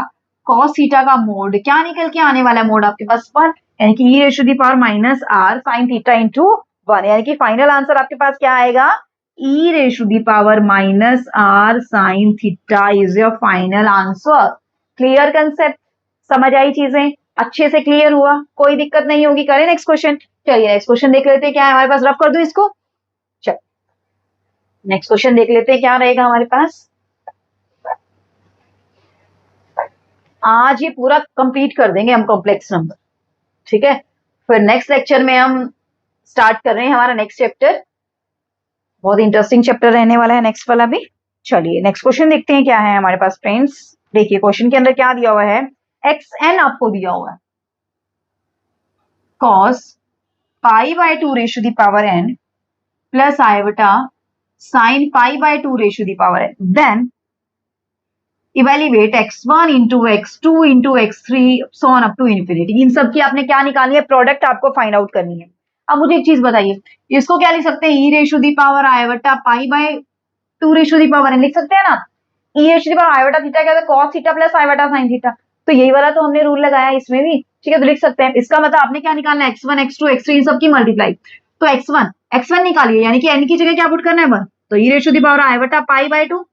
कॉस थीटा का मोड क्या निकल के आने वाला है, मोड आपके पास 1, यानी कि e ratio to the power minus r sine theta into 1, यानी कि फाइनल आंसर आपके पास क्या आएगा, e raised to the power minus r sin theta is your final answer। Clear concept, समझ आई चीजें, अच्छे से क्लियर हुआ, कोई दिक्कत नहीं होगी, करें नेक्स्ट क्वेश्चन। चलिए नेक्स्ट क्वेश्चन देख लेते हैं क्या है हमारे पास, रफ कर दूं इसको, चल नेक्स्ट क्वेश्चन देख लेते हैं क्या रहेगा हमारे पास। आज ये पूरा कंप्लीट कर देंगे हम कॉम्प्लेक्स नंबर, ठीक है। फिर नेक्स्ट लेक्चर में हम स्टार्ट कर रहे हैं हमारा नेक्स्ट चैप्टर बहुत इंटरेस्टिंग चैप्टर रहने वाला है नेक्स्ट वाला भी। चलिए नेक्स्ट क्वेश्चन देखते हैं क्या है हमारे पास फ्रेंड्स। देखिए क्वेश्चन के अंदर क्या दिया हुआ है, एक्स एन आपको दिया हुआ है, cos pi by 2 ratio the power n plus आइवटा sine pi by 2 ratio the power n, then evaluate x1 into x2 into x3 so on up to infinity. इन सब की आपने क्या निकालनी है, प्रोडक्ट आपको फाइंड आउट करनी है। अब मुझे एक चीज बताइए, इसको क्या लिख सकते हैं, ई रेशो दी पावर आइवटा pi by 2 ratio the power n लिख सकते हैं ना। ई रेशो दी पावर आइवटा थीटा क्या होता है, cos थीटा प्लस आइवटा साइन थीटा, तो यही वाला तो हमने रूल लगाया इसमें भी, ठीक है, तो लिख सकते हैं। इसका मतलब आपने क्या निकालना है, x1 x2 x3 इन सब की मल्टीप्लाई, तो x1 निकालिए, यानी कि n की जगह क्या पुट करना है 1, तो ई रेशो दी पावर आइवटा pi by 2,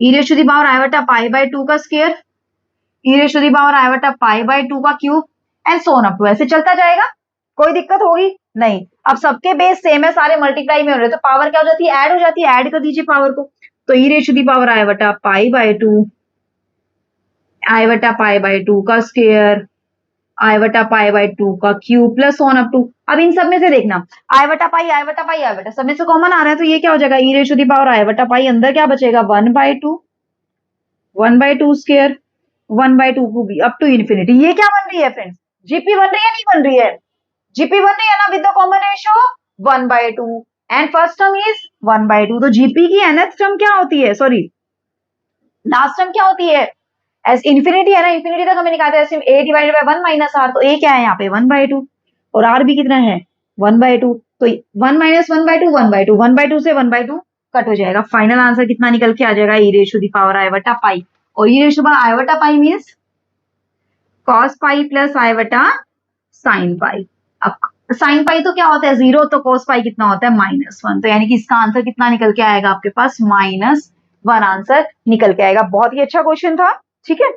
e ratio the power आइवटा पाई बाय 2 का square, e ratio the power आइवटा पाई बाय 2 का cube and so on up to, ऐसे चलता जाएगा, कोई दिक्कत होगी नहीं। अब सबके बेस सेम है, सारे मल्टीप्लाई में हो रहे, तो पावर क्या हो जाती है, ऐड हो जाती है, ऐड कर दीजिए पावर को, तो ई रेशो दी पावर आइवटा पाई बाय 2 आइवटा पाई बाय 2 का स्क्वायर आइवटा पाई बाय 2 का cube plus on up to. अब इन सब में से देखना, आइवटा पाई आइवटा पाई आइवटा सब में से कॉमन आ रहा है, तो ये क्या हो जाएगा, ई रेशो दी पावर आइवटा पाई, अंदर क्या बचेगा 1/2 स्क्वायर 1/2 को भी अप टू इन्फिनिटी। ये क्या बन रही है फ्रेंड्स, जीपी बन रही है, नहीं बन रही है, जीपी बन रही है ना, with the common ratio 1/2 and first term is 1/2, तो जीपी की nth टर्म क्या होती है, सॉरी लास्ट टर्म क्या होती है, एस इन्फिनिटी है ना, इन्फिनिटी तक हमें निकालते हैं a divided by 1 minus r, तो a क्या है यहाँ पे 1/2 और r भी कितना है 1/2, तो 1 माइनस 1/2 1/2 1/2 से 1/2 कट हो जाएगा, फाइनल आंसर कितना निकल के आ जाएगा, ई रेशो दी पावर आइवटा पाई, और ई रेशो पावर आइवटा pi means cos pi plus आइवटा साइन पाई। अब साइन पाई तो क्या होता है 0, तो cos पाई कितना होता है -1, तो यानी कि इसका आंसर कितना निकल के आएगा आपके पास -1 आंसर निकल के आएगा। बहुत ही अच्छा क्वेश्चन था, ठीक है,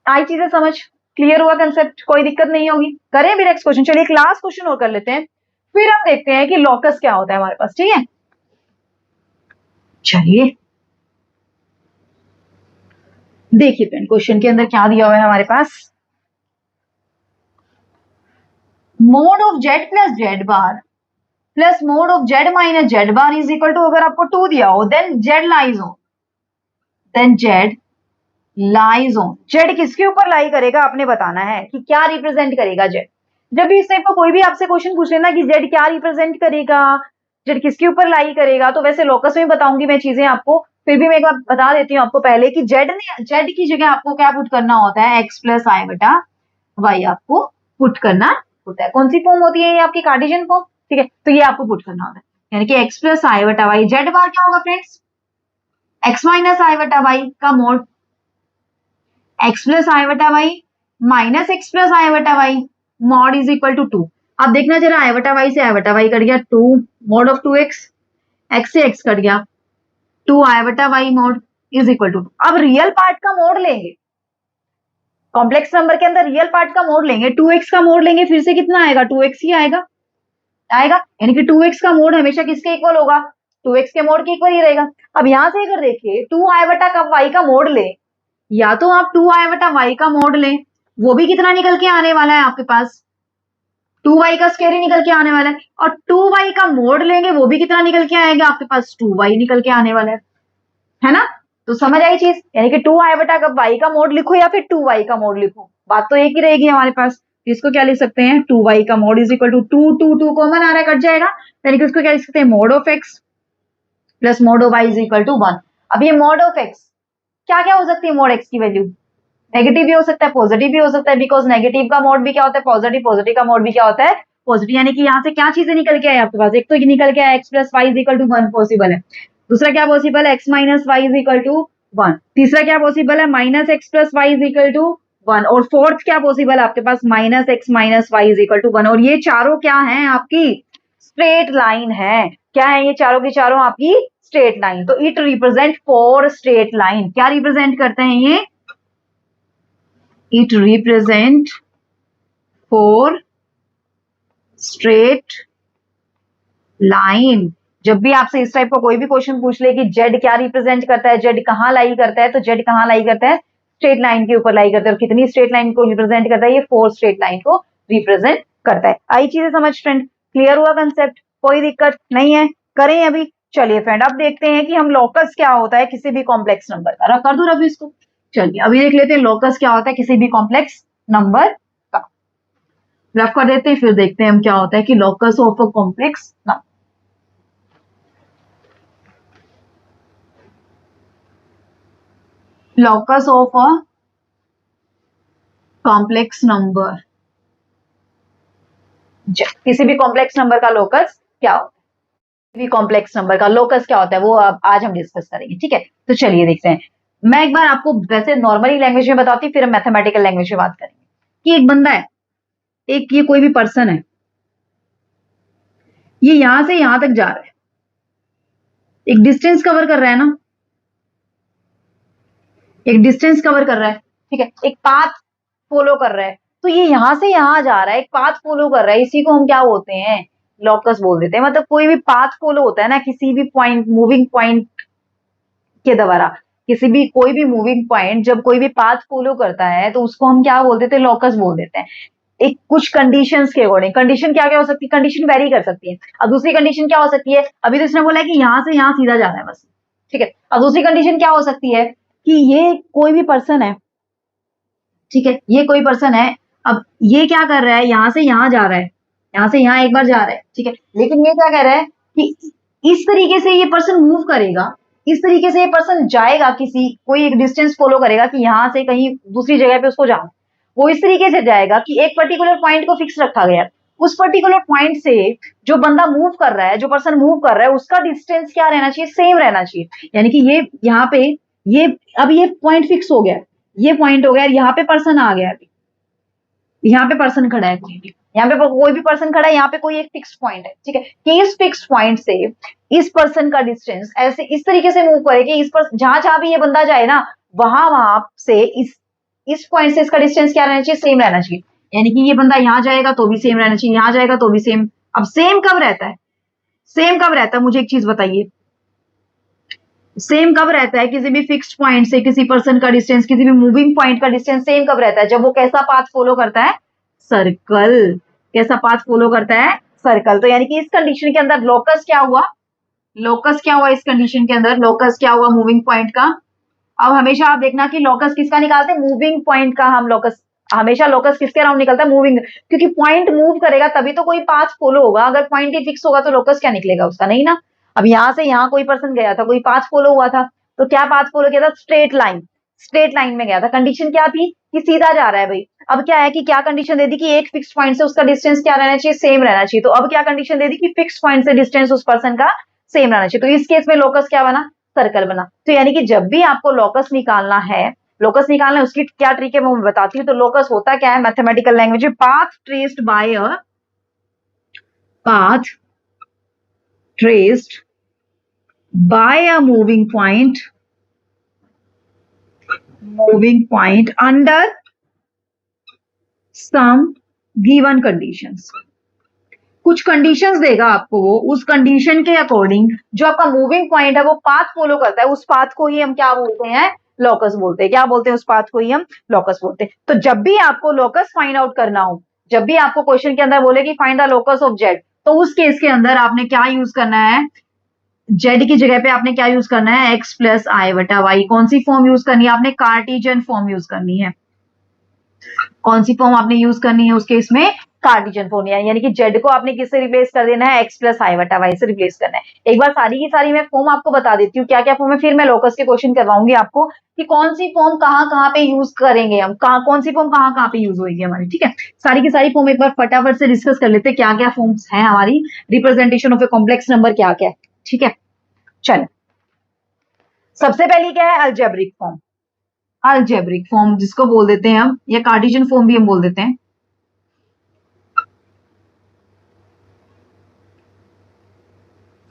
आई चीजें समझ, क्लियर हुआ कंसेप्ट, कोई दिक्कत नहीं होगी। करें अभी नेक्स्ट क्वेश्चन, चलिए एक लास्ट क्वेश्चन और कर लेते हैं, फिर हम देखते हैं कि लॉकस क्या होता है हमारे पास, ठीक है। चलिए देखिए फ्रेंड क्वेश्चन के अंदर क्या दिया हुआ है हमारे पास, mod of z plus z bar plus mod of z minus z bar is equal to, अगर आपको 2 दिया हो, then z lies on, then z lies on, z किसके ऊपर लाई करेगा आपने बताना है कि क्या रिप्रेजेंट करेगा जेड। जब भी इस टाइप का कोई भी आपसे क्वेश्चन पूछ लेना कि जेड क्या रिप्रेजेंट करेगा, जेड किसके ऊपर लाई करेगा, तो वैसे लोकस में बताऊंगी मैं चीजें आपको, फिर भी मैं एक बार बता देती हूँ आपको पहले कि जेड की जगह आपको क्या पुट करना होता है, एक्स प्लस आई बटा वाई आपको पुट करना होता है। कौन सी फॉर्म होती है ये आपकी, कार्टेशियन फॉर्म, ठीक है, तो ये आपको पुट करना होता है, यानी कि एक्स प्लस आई बटा वाई, जेड बार क्या होगा फ्रेंड्स, एक्स माइनस आई बटा वाई का मोड, एक्स प्लस आई बटा वाई माइनस एक्स प्लस आई बटा y mod is equal to 2। अब देखना जरा, आई बटा वाई से आई बटा वाई कट गया 2 मॉड ऑफ 2x, x से x कट गया 2 आई बटा y mod is equal to 2। अब रियल पार्ट का मोड लेंगे, कॉम्प्लेक्स नंबर के अंदर रियल पार्ट का मोड लेंगे, 2x का मोड लेंगे, फिर से कितना आएगा 2x ही आएगा, यानी कि 2x का मोड हमेशा किसके इक्वल होगा, 2x के मोड के इक्वल ही रहेगा। अब यहां से अगर देखिए 2 आई बटा कब वाई का मोड ले, या तो आप 2 आई बटा वाई का मोड लें, वो भी कितना निकल के आने वाला है आपके पास 2y का स्क्वायर ही निकल के आने वाला है, और 2y का मोड लेंगे वो भी कितना निकल के आएगा आपके पास 2y निकल के आने वाला है ना। तो समझ आई चीज, यानी कि 2 आई बटा कब y का मोड लिखो या फिर 2y का मोड लिखो, बात तो एक ही रहेगी हमारे पास। इसको क्या लिख सकते हैं, 2y का mod is equal to 2 common आ रहा है, कट जाएगा, यानी कि उसको क्या लिख सकते हैं, mod of x plus mod of y is equal to 1। अब ये मोड ऑफ x क्या क्या हो सकती है, मोड x की वैल्यू नेगेटिव भी हो सकता है, पॉजिटिव भी हो सकता है, बिकॉज नेगेटिव का मोड भी क्या होता है पॉजिटिव, पॉजिटिव का मोड भी क्या होता है पॉजिटिव, यानी कि यहाँ से क्या चीजें निकल के आए आपके पास, एक तो निकल के आया x plus y is equal to 1 possible है, दूसरा क्या पॉसिबल है x minus y is equal to 1, तीसरा क्या पॉसिबल है minus x plus y is equal to 1, और फोर्थ क्या पॉसिबल है आपके पास minus x minus y is equal to 1, और ये चारों क्या है आपकी स्ट्रेट लाइन है, क्या है ये चारों की चारों आपकी स्ट्रेट लाइन, तो इट रिप्रेजेंट 4 स्ट्रेट लाइन, क्या रिप्रेजेंट करते हैं ये, it represent 4 straight line। जब भी आपसे इस टाइप का कोई भी क्वेश्चन पूछ ले कि जेड क्या रिप्रेजेंट करता है, जेड कहाँ लाई करता है, तो जेड कहाँ लाई करता है स्ट्रेट लाइन के ऊपर लाई करता है, और कितनी स्ट्रेट लाइन को रिप्रेजेंट करता है, ये 4 स्ट्रेट लाइन को रिप्रेजेंट करता है। आई चीजें समझ फ्रेंड, क्लियर हुआ कंसेप्ट, कोई दिक्कत नहीं है, करें अभी। चलिए फ्रेंड, अब देखते हैं कि हम लॉकस क्या होता है किसी भी कॉम्प्लेक्स नंबर का। कर दूं रवि इसको? चलिए अभी देख लेते हैं लॉकस क्या होता है किसी भी कॉम्प्लेक्स नंबर का। रफ कर देते हैं, फिर देखते हैं हम क्या होता है कि locus of a complex number. Locus of a complex number, किसी भी कॉम्प्लेक्स नंबर का लोकस क्या होता है, किसी भी कॉम्प्लेक्स नंबर का लोकस क्या होता है, वो अब आज हम डिस्कस करेंगे। ठीक है, तो चलिए देखते हैं। मैं एक बार आपको वैसे नॉर्मली लैंग्वेज में बताती हूँ, फिर हम मैथमेटिकल लैंग्वेज में बात करेंगे। कि एक बंदा है, एक ये कोई भी पर्सन है, ये यहां से यहां तक जा रहा है, एक डिस्टेंस कवर कर रहा है ना, एक डिस्टेंस कवर कर रहा है, ठीक है, एक पाथ फॉलो कर रहा है। तो ये यहां से यहां जा रहा है, एक पाथ फॉलो कर रहा है, इसी को हम क्या बोलते हैं, लॉकस बोल देते हैं। मतलब कोई भी पाथ फॉलो होता है ना किसी भी पॉइंट, मूविंग पॉइंट के द्वारा, किसी भी कोई भी मूविंग पॉइंट जब कोई भी पाथ फॉलो करता है तो उसको हम क्या बोल देते हैं, लॉकस बोल देते हैं। एक कुछ कंडीशंस के अकॉर्डिंग, कंडीशन क्या क्या हो सकती है, कंडीशन वेरी कर सकती है। अब दूसरी कंडीशन क्या हो सकती है, अभी तो इसने बोला है कि यहां से यहां सीधा जाना है बस, ठीक है। अब दूसरी कंडीशन क्या हो सकती है कि ये कोई भी पर्सन है, ठीक है, ये कोई पर्सन है, अब ये क्या कर रहा है, यहां से यहां जा रहा है, यहां से यहां एक बार जा रहा है, ठीक है, लेकिन ये क्या कह रहा है कि इस तरीके से ये पर्सन मूव करेगा, इस तरीके से ये पर्सन जाएगा, किसी कोई एक डिस्टेंस फॉलो करेगा कि यहां से कहीं दूसरी जगह पे उसको जाना, वो इस तरीके से जाएगा कि एक पर्टिकुलर पॉइंट को फिक्स रखा गया है। उस पर्टिकुलर पॉइंट से जो बंदा मूव कर रहा है, जो पर्सन मूव कर रहा है, उसका डिस्टेंस क्या रहना चाहिए, सेम रहना चाहिए। यानी कि ये यहाँ पे ये अब ये पॉइंट फिक्स हो गया, ये पॉइंट हो गया, यहाँ पे पर्सन आ गया, अभी यहाँ पे पर्सन खड़ा है, कोई भी यहाँ पे कोई भी पर्सन खड़ा है, यहाँ पे कोई एक फिक्स पॉइंट है, ठीक है, कि इस फिक्स पॉइंट से इस पर्सन का डिस्टेंस ऐसे इस तरीके से मूव करे कि इस पर जहां जहां भी ये बंदा जाए ना, वहां वहां से इस पॉइंट से इसका डिस्टेंस क्या रहना चाहिए, सेम रहना चाहिए। यानी कि ये बंदा यहाँ जाएगा तो भी सेम रहना चाहिए, यहाँ जाएगा तो भी सेम। अब सेम कब रहता है, सेम कब रहता है, मुझे एक चीज बताइए, सेम कब रहता है किसी भी फिक्स्ड पॉइंट से किसी पर्सन का डिस्टेंस, किसी भी मूविंग पॉइंट का डिस्टेंस सेम कब रहता है, जब वो कैसा पाथ फॉलो करता है, सर्कल। कैसा पाथ फॉलो करता है, सर्कल। तो यानी कि इस कंडीशन के अंदर लोकस क्या हुआ, लोकस क्या हुआ, इस कंडीशन के अंदर लोकस क्या हुआ, मूविंग पॉइंट का। अब हमेशा आप देखना कि लोकस किसका निकालते हैं, मूविंग पॉइंट का। हम लोकस हमेशा लोकस किसके अराउंड निकलता है, मूविंग, क्योंकि पॉइंट मूव करेगा तभी तो कोई पाथ फॉलो होगा। अगर पॉइंट ही फिक्स होगा तो लोकस क्या निकलेगा उसका, नहीं ना। अब यहां से यहां कोई पर्सन गया था, कोई पाथ फॉलो हुआ था, तो क्या पाथ फॉलो किया था, स्ट्रेट लाइन, स्ट्रेट लाइन में गया था। कंडीशन क्या थी कि सीधा जा रहा है भाई। अब क्या है कि क्या कंडीशन दे दी कि एक फिक्स पॉइंट से उसका डिस्टेंस क्या रहना चाहिए, सेम रहना चाहिए। तो अब क्या कंडीशन दे दी कि फिक्स पॉइंट से डिस्टेंस उस पर्सन का सेम रहना चाहिए। तो इस केस में लोकस क्या बना, सर्कल बना। तो यानी कि जब भी आपको लोकस निकालना है, लोकस निकालना है, उसकी क्या ट्रिक है वो मैं बताती हूँ। तो लोकस होता क्या है मैथमेटिकल लैंग्वेज में, path traced by a, path traced by a moving point under some given conditions. कुछ कंडीशंस देगा आपको वो, उस कंडीशन के अकॉर्डिंग जो आपका मूविंग पॉइंट है वो पाथ फॉलो करता है, उस पाथ को ही हम क्या बोलते हैं, लोकस बोलते हैं। क्या बोलते हैं, उस पाथ को ही हम लोकस बोलते हैं। तो जब भी आपको लोकस फाइंड आउट करना हो, जब भी आपको क्वेश्चन के अंदर बोले कि find the locus of Z, तो उस केस के अंदर आपने क्या यूज करना है, जेड की जगह पे आपने क्या यूज करना है, एक्स प्लस आई बटा वाई। कौन सी फॉर्म यूज करनी है आपने, कार्टेशियन फॉर्म यूज करनी है। कौन सी फॉर्म आपने यूज करनी है उस केस में, कार्टेशियन फॉर्म। यानी कि जेड को आपने किससे रिप्लेस कर देना है, एक्स प्लस आई बटा वाई से रिप्लेस करना है। एक बार सारी की सारी मैं फॉर्म आपको बता देती हूँ क्या क्या फॉर्म है, फिर मैं लोकस के क्वेश्चन करवाऊंगी आपको कि कौन सी फॉर्म कहाँ पे यूज करेंगे हम, कौन सी फॉर्म कहाँ पे यूज होगी हमारी। ठीक है, सारी की सारी फॉर्म एक बार फटाफट से डिस्कस कर लेते हैं, क्या क्या फॉर्म्स हैं हमारी representation of a complex number, क्या क्या है। ठीक है, चलो सबसे पहली क्या है, अलजेब्रिक फॉर्म। अलजेब्रिक फॉर्म जिसको बोल देते हैं हम, या कार्टेशियन फॉर्म भी हम बोल देते हैं।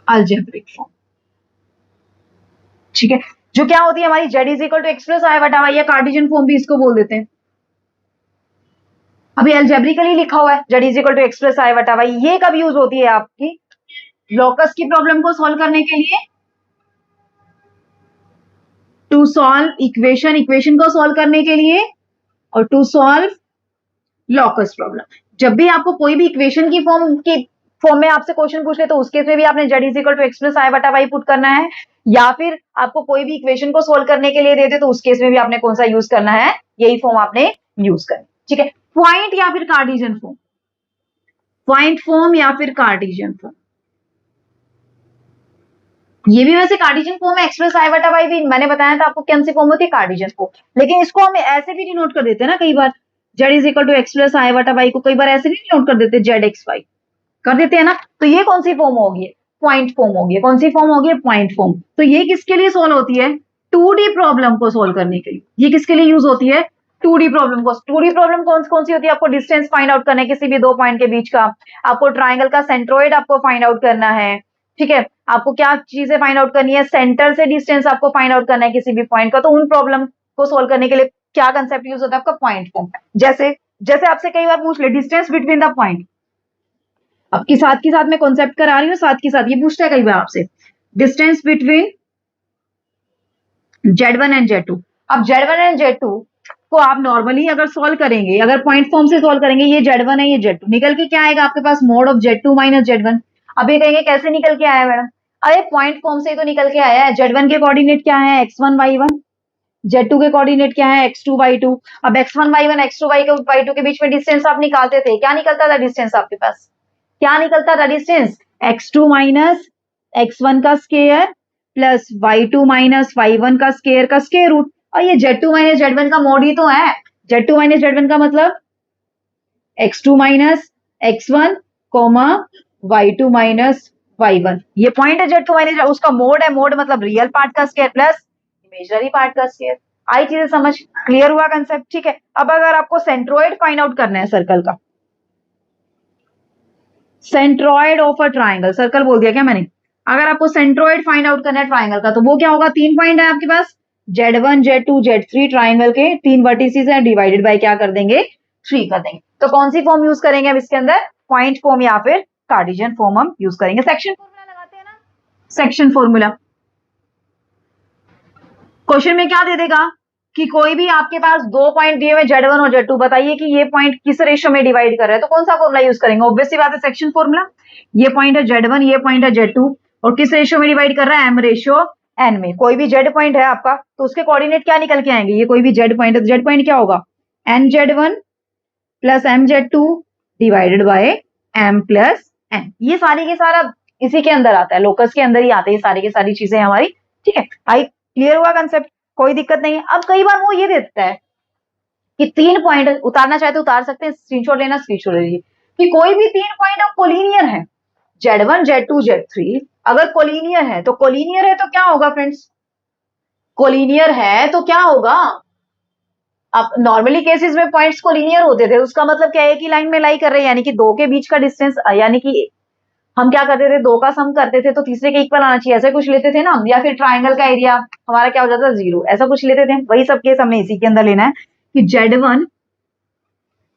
अलजेब्रिक फॉर्म, ठीक है, जो क्या होती है हमारी, z is equal to x plus आई बटा वाई, या कार्टेशियन फॉर्म भी इसको बोल देते हैं। अभी अलजेब्रिकली लिखा हुआ है z is equal to x plus आई बटा वाई। ये कब यूज होती है आपकी, लॉकस की प्रॉब्लम को सॉल्व करने के लिए, टू सॉल्व इक्वेशन, इक्वेशन को सॉल्व करने के लिए, और टू सॉल्व लॉकस प्रॉब्लम। जब भी आपको कोई भी इक्वेशन की फॉर्म की फॉर्म में आपसे क्वेश्चन पूछ ले तो उस केस में भी आपने z is equal to x plus आई बटा वाई पुट करना है, या फिर आपको कोई भी इक्वेशन को सोल्व करने के लिए दे दे तो उस केस में भी आपने कौन सा यूज करना है, यही फॉर्म आपने यूज करना, ठीक है। पॉइंट या फिर कार्टेशियन फॉर्म, पॉइंट फॉर्म या फिर कार्टेशियन फॉर्म, ये भी वैसे कार्टेशियन फॉर्म है, एक्स प्लस आई बटा वाई भी मैंने बताया था आपको कौन सी फॉर्म होती है, कार्टेशियन फॉर्म। लेकिन इसको हम ऐसे भी डिनोट कर देते हैं ना कई बार, z is equal to x plus आई बटा वाई को कई बार ऐसे भी डिनोट कर देते हैं, जेड एक्स वाई कर देते हैं ना। तो ये कौन सी फॉर्म होगी, पॉइंट फॉर्म होगी। कौन सी फॉर्म होगी, पॉइंट फॉर्म। तो ये किसके लिए सोल्व होती है, 2D प्रॉब्लम को सोल्व करने के लिए। ये किसके लिए यूज होती है, 2D प्रॉब्लम को। 2D प्रॉब्लम कौन कौन सी होती है, आपको डिस्टेंस फाइंड आउट करना है किसी भी दो पॉइंट के बीच का, आपको ट्राइंगल का सेंट्रोइड आपको फाइंड आउट करना है, ठीक है। आपको क्या चीजें फाइंड आउट करनी है, सेंटर से डिस्टेंस आपको फाइंड आउट करना है किसी भी पॉइंट का। तो उन प्रॉब्लम को सोल्व करने के लिए क्या कंसेप्ट यूज होता है आपका, पॉइंट फॉर्म। जैसे जैसे आपसे कई बार पूछ ले डिस्टेंस बिटवीन द पॉइंट, अब की साथ में कॉन्सेप्ट करा रही हूँ, साथ के साथ ये पूछता है कई बार आपसे, distance between Z1 and Z2। अब Z1 एंड Z2 को आप नॉर्मली अगर सॉल्व करेंगे, अगर पॉइंट फॉर्म से सॉल्व करेंगे, ये Z1 है ये Z2, निकल के क्या आएगा आपके पास, mod of Z2 minus Z1। अब ये कहेंगे कैसे निकल के आया मैडम, अरे पॉइंट फॉर्म से ही तो निकल के आया है। Z1 के कोऑर्डिनेट क्या है, x1 y1, Z2 के कोऑर्डिनेट क्या है, x2 y2। अब x1 y1 x2 y2 के बीच में डिस्टेंस आप निकालते थे, क्या निकलता था डिस्टेंस आपके पास, क्या निकलता था डिस्टेंस, x2 माइनस x1 का square plus y2 minus y1 का स्केयर का स्केयर रूट। और ये Z2 माइनस Z1 का मोड ही तो है। Z2 माइनस Z1 का मतलब x2 minus x1 coma y2 minus y1, ये पॉइंट है Z2 माइनस, उसका मोड है, मोड मतलब रियल पार्ट का स्केयर प्लस इमेजिनरी पार्ट का स्केयर। आई चीजें समझ, क्लियर हुआ कंसेप्ट, ठीक है। अब अगर आपको सेंट्रोइड फाइंड आउट करना है सर्कल का, centroid of a triangle, circle बोल दिया क्या मैंने, अगर आपको सेंट्रोइड फाइंड आउट करना है ट्राइंगल का, तो वो क्या होगा, तीन पॉइंट है आपके पास, Z1 Z2 Z3 ट्राइंगल के तीन वर्टिसेस हैं, डिवाइडेड बाय क्या कर देंगे, 3 कर देंगे। तो कौन सी फॉर्म यूज करेंगे अब इसके अंदर, पॉइंट फॉर्म या फिर कार्टेशियन फॉर्म हम यूज करेंगे। सेक्शन फॉर्मूला लगाते हैं ना, सेक्शन फॉर्मूला। क्वेश्चन में क्या दे देगा कि कोई भी आपके पास दो पॉइंट दिए हुए Z1 और Z2, बताइए कि ये पॉइंट किस रेशियो में डिवाइड कर रहा है, तो कौन सा फॉर्मूला यूज करेंगे, ऑब्वियसली बात है सेक्शन फॉर्मूला। ये पॉइंट है Z1, ये पॉइंट है Z2, और किस रेशियो में डिवाइड कर रहा है, m रेशियो n में। कोई भी Z पॉइंट है आपका तो उसके कोऑर्डिनेट क्या निकल के आएंगे, ये कोई भी Z पॉइंट है तो Z पॉइंट क्या होगा, nZ1 plus mZ2 divided by m plus n। ये सारी के सारा इसी के अंदर आता है, लोकस के अंदर ही आते हैं सारी की सारी चीजें हमारी, ठीक है। आई क्लियर हुआ कंसेप्ट, कोई दिक्कत नहीं है। अब कई बार वो ये देता है कि तीन पॉइंट उतारना चाहे तो उतार सकते हैं, स्क्रीनशॉट लेना स्क्रीनशॉट ले लीजिए, कि कोई भी तीन पॉइंट अब कोलिनियर है, Z1 Z2 Z3 अगर कोलिनियर है तो, कोलिनियर है तो क्या होगा फ्रेंड्स, कोलिनियर है तो क्या होगा, अब नॉर्मली केसेस में पॉइंट्स कोलिनियर होते थे, उसका मतलब क्या है कि लाइन में लाई कर रहे हैं, यानी कि दो के बीच का डिस्टेंस, यानी कि हम क्या करते थे, दो का सम करते थे तो तीसरे के इक्वल आना चाहिए, ऐसा कुछ लेते थे ना हम, या फिर ट्राइंगल का एरिया हमारा क्या हो जाता है 0, ऐसा कुछ लेते थे। वही सब केस हमने इसी के अंदर लेना है कि Z1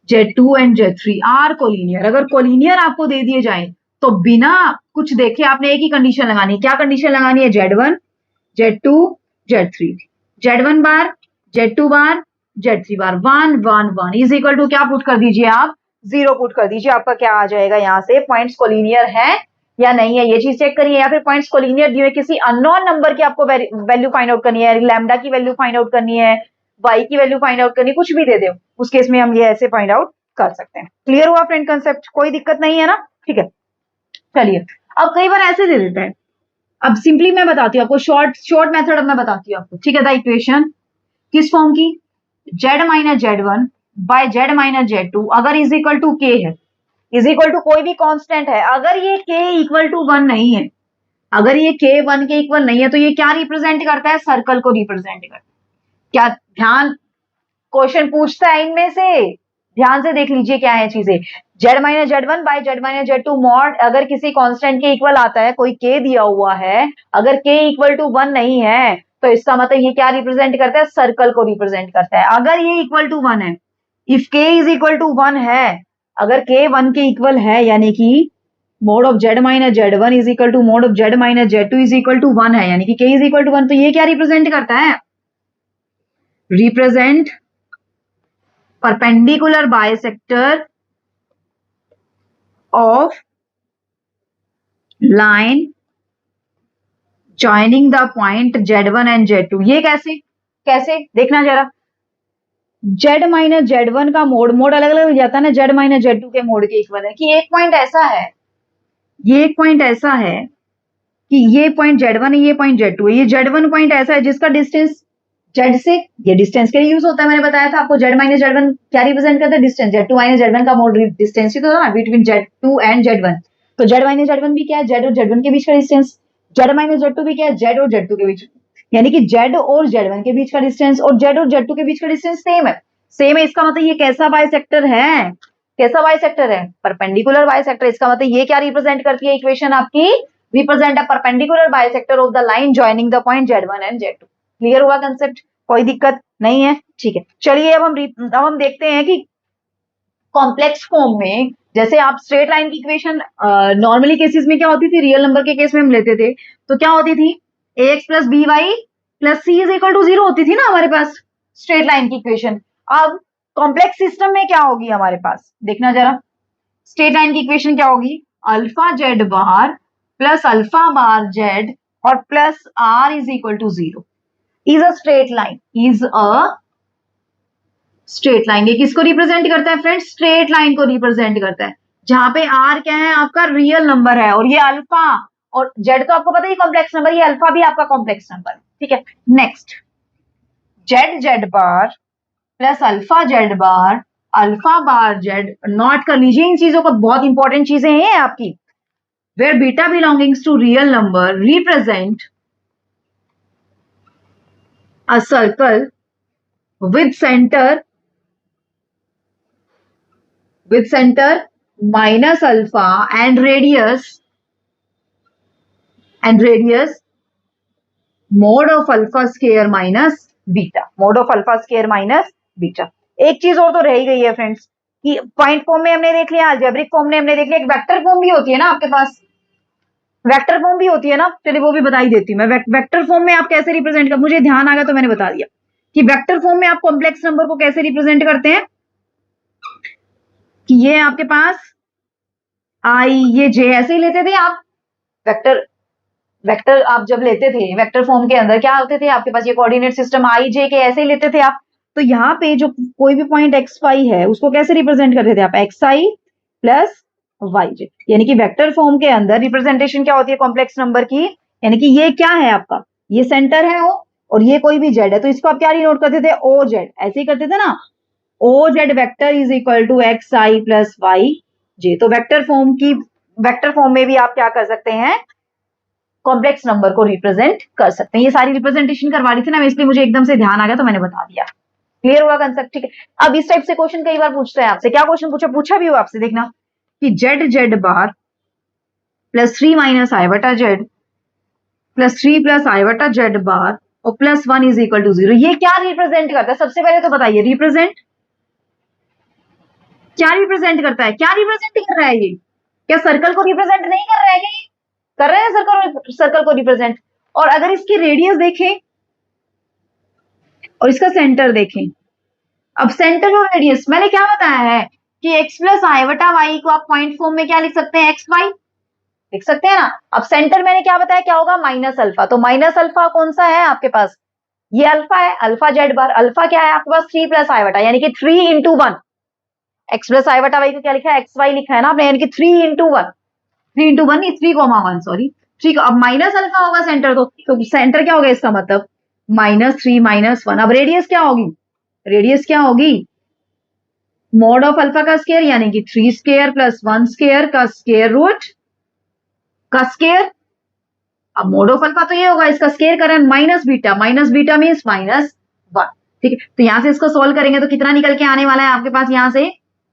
Z2 and Z3 are collinear. अगर कोलिनियर आपको दे दिए जाए तो बिना कुछ देखे आपने एक ही कंडीशन लगानी है, क्या कंडीशन लगानी है, Z1 Z2 Z3, Z1 bar Z2 bar Z3 bar 1 1 1 is equal to क्या पुट कर दीजिए आप, 0 पुट कर दीजिए, आपका क्या आ जाएगा यहाँ से, पॉइंट्स कोलिनियर है या नहीं है, ये चीज चेक करिए। या फिर पॉइंट्स कोलिनियर दिए किसी अननोन नंबर की आपको वैल्यू फाइंड आउट करनी है, लैम्डा की वैल्यू फाइंड आउट करनी है, वाई की वैल्यू फाइंड आउट करनी, कुछ भी दे दे, उस केस में हम ये ऐसे फाइंड आउट कर सकते हैं। क्लियर हुआ फ्रेंड कंसेप्ट, कोई दिक्कत नहीं है ना, ठीक है। चलिए अब कई बार ऐसे दे देता है, अब सिंपली मैं बताती हूँ आपको, शॉर्ट मेथड मैं बताती हूँ आपको, ठीक है। द इक्वेशन किस फॉर्म की, Z minus Z1 by Z minus Z2 अगर इज इक्वल टू K है, इज इक्वल टू कोई भी कांस्टेंट है, अगर ये K इक्वल टू 1 नहीं है, अगर ये K 1 के इक्वल नहीं है, तो ये क्या रिप्रेजेंट करता है, सर्कल को रिप्रेजेंट करता है। क्या ध्यान, क्वेश्चन पूछता है इनमें से, ध्यान से देख लीजिए क्या है चीजें। Z minus Z1 by Z minus Z2 mod अगर किसी कांस्टेंट के इक्वल आता है, कोई K दिया हुआ है, अगर K इक्वल टू 1 नहीं है तो इसका मतलब ये क्या रिप्रेजेंट करता है, सर्कल को रिप्रेजेंट करता है। अगर ये इक्वल टू 1 है, if K is equal to 1 है, अगर K 1 के इक्वल है, यानी कि mod of Z minus Z1 is equal to mod of Z minus Z2 is equal to 1 है, यानी कि K इज इक्वल टू 1, तो ये क्या रिप्रेजेंट करता है, represent perpendicular bisector of line joining the point Z1 and Z2, ये कैसे कैसे देखना जरा। Z माइनस Z1 का मोड अलग अलग हो जाता है ना, Z माइनस Z2 के मोड के इक्वल है। कि एक पॉइंट ऐसा है, ये एक पॉइंट ऐसा है कि ये पॉइंट Z1 है, ये पॉइंट Z2 है। ये Z1 पॉइंट ऐसा है जिसका डिस्टेंस Z से, ये डिस्टेंस के लिए यूज होता है, मैंने बताया था आपको। Z माइनस Z1 क्या रिप्रेजेंट करता है? डिस्टेंस। Z2 माइनस Z1 का मोड डिस्टेंस ही तो था बिटवीन Z2 एंड Z1। तो Z माइनस Z1 भी क्या है? Z और Z1 के बीच का डिस्टेंस। Z माइनस Z2 भी क्या है? Z और Z2 के बीच, यानी कि Z और Z1 के बीच का डिस्टेंस और Z और Z2 के बीच का डिस्टेंस सेम है। सेम है, इसका मतलब ये कैसा बाइसेक्टर है? कैसा बाइसेक्टर है? Perpendicular bisector. इसका मतलब ये क्या रिप्रेजेंट करती है इक्वेशन आपकी? Represent a perpendicular bisector of the line joining the point Z1 and Z2। Clear हुआ कंसेप्ट? कोई दिक्कत नहीं है? ठीक है, चलिए अब हम देखते हैं कि कॉम्प्लेक्स फॉर्म में, जैसे आप स्ट्रेट लाइन की इक्वेशन नॉर्मली केसेस में क्या होती थी, रियल नंबर के केस में हम लेते थे तो क्या होती थी? ax plus b y plus c is equal to 0 होती थी ना हमारे पास स्ट्रेट लाइन की इक्वेशन। अब कॉम्प्लेक्स सिस्टम में क्या होगी हमारे पास, देखना जरा। स्ट्रेट लाइन की इक्वेशन क्या होगी? Alpha z bar plus alpha bar z और plus r is equal to 0 is a straight line, is a straight line. ये किसको रिप्रेजेंट करता है फ्रेंड्स? स्ट्रेट लाइन को रिप्रेजेंट करता है, जहां पे आर क्या है? आपका रियल नंबर है, और ये अल्फा और जेड तो आपको पता ही कॉम्प्लेक्स नंबर, ये अल्फा भी आपका कॉम्प्लेक्स नंबर है। ठीक है, next z z bar plus alpha bar z, note कर लीजिए इन चीजों को, बहुत इंपॉर्टेंट चीजें हैं आपकी। Where beta belongings to real number represent a circle with center minus alpha and radius mod of alpha square minus beta, mod of alpha square minus beta। एक चीज और तो रह ही गई है फ्रेंड्स कि पॉइंट फॉर्म में हमने देख लिया, अलजेब्रिक फॉर्म में हमने देख लिया, एक वेक्टर फॉर्म भी होती है ना आपके पास, वेक्टर फॉर्म भी होती है ना। चलिए वो भी बता ही देती हूँ मैं। वेक्टर फॉर्म में आप कैसे रिप्रेजेंट कर, मुझे ध्यान आ गया तो मैंने बता दिया कि वेक्टर फॉर्म में आप कॉम्प्लेक्स नंबर को कैसे रिप्रेजेंट करते हैं कि ये आपके पास आई, ये जे ऐसे ही लेते थे आप। वेक्टर वेक्टर आप जब लेते थे वेक्टर फॉर्म के अंदर क्या होते थे आपके पास? ये कोऑर्डिनेट सिस्टम आई जे के ऐसे ही लेते थे आप। तो यहाँ पे जो कोई भी पॉइंट एक्स वाई है उसको कैसे रिप्रेजेंट करते थे आप? एक्स आई प्लस वाई जे, यानी कि वेक्टर फॉर्म के अंदर रिप्रेजेंटेशन क्या होती है कॉम्प्लेक्स नंबर की? यानी कि ये क्या है आपका? ये सेंटर है ओ, और ये कोई भी जेड है, तो इसको आप क्या डिनोट करते थे? ओ जेड, ऐसे ही करते थे ना। O z vector is equal to x i plus y j. तो वेक्टर फॉर्म में भी आप क्या कर सकते हैं? कॉम्प्लेक्स नंबर को रिप्रेजेंट कर सकते हैं। ये सारी रिप्रेजेंटेशन करवा रही थी ना मैं, इसलिए मुझे एकदम से ध्यान आ गया तो मैंने बता दिया। क्लियर हुआ कंसेप्ट? ठीक है, अब इस टाइप से क्वेश्चन कई बार पूछते हैं आपसे। क्या क्वेश्चन पूछा भी हो आपसे, देखना कि Z z bar plus 3 minus I बटा जेड प्लस 3 प्लस आई बटा जेड बार और प्लस 1 इज इक्वल टू 0, ये क्या रिप्रेजेंट करता है? सबसे पहले तो बताइए, रिप्रेजेंट क्या रिप्रेजेंट करता है? क्या रिप्रेजेंट कर रहा है ये? क्या सर्कल को रिप्रेजेंट नहीं कर रहा है क्या? कर रहे हैं सर्कल को रिप्रेजेंट। और अगर इसकी रेडियस देखें और इसका सेंटर देखें, अब सेंटर और रेडियस मैंने क्या बताया है कि x प्लस आई बटा वाई को आप पॉइंट फॉर्म में क्या लिख सकते हैं? एक्स वाई लिख सकते हैं ना। अब सेंटर मैंने क्या बताया क्या होगा? Minus alpha. तो माइनस अल्फा कौन सा है आपके पास? ये अल्फा है, अल्फा जेड बार। अल्फा क्या है आपके पास? 3 प्लस आई बटा, यानी कि 3 इंटू 1। एक्स प्लस आई बटा वाई को क्या लिखा है? एक्स वाई लिखा है ना आपने, यानी कि 3 इंटू 1, 3 इंटू 1 3 कोमा 1, सॉरी 3। अब माइनस अल्फा होगा सेंटर, तो सेंटर क्या होगा इसका मतलब? -3 -1। अब रेडियस क्या होगी? रेडियस क्या होगी? मॉड ऑफ अल्फा का स्केयर, यानी कि 3 स्केयर प्लस 1 स्केयर का स्केयर रूट का स्केयर। अब मोड ऑफ अल्फा तो ये होगा, इसका स्केयर करें माइनस बीटा मीन्स -1। ठीक है, तो यहां से इसको सोल्व करेंगे तो कितना निकल के आने वाला है आपके पास? यहां से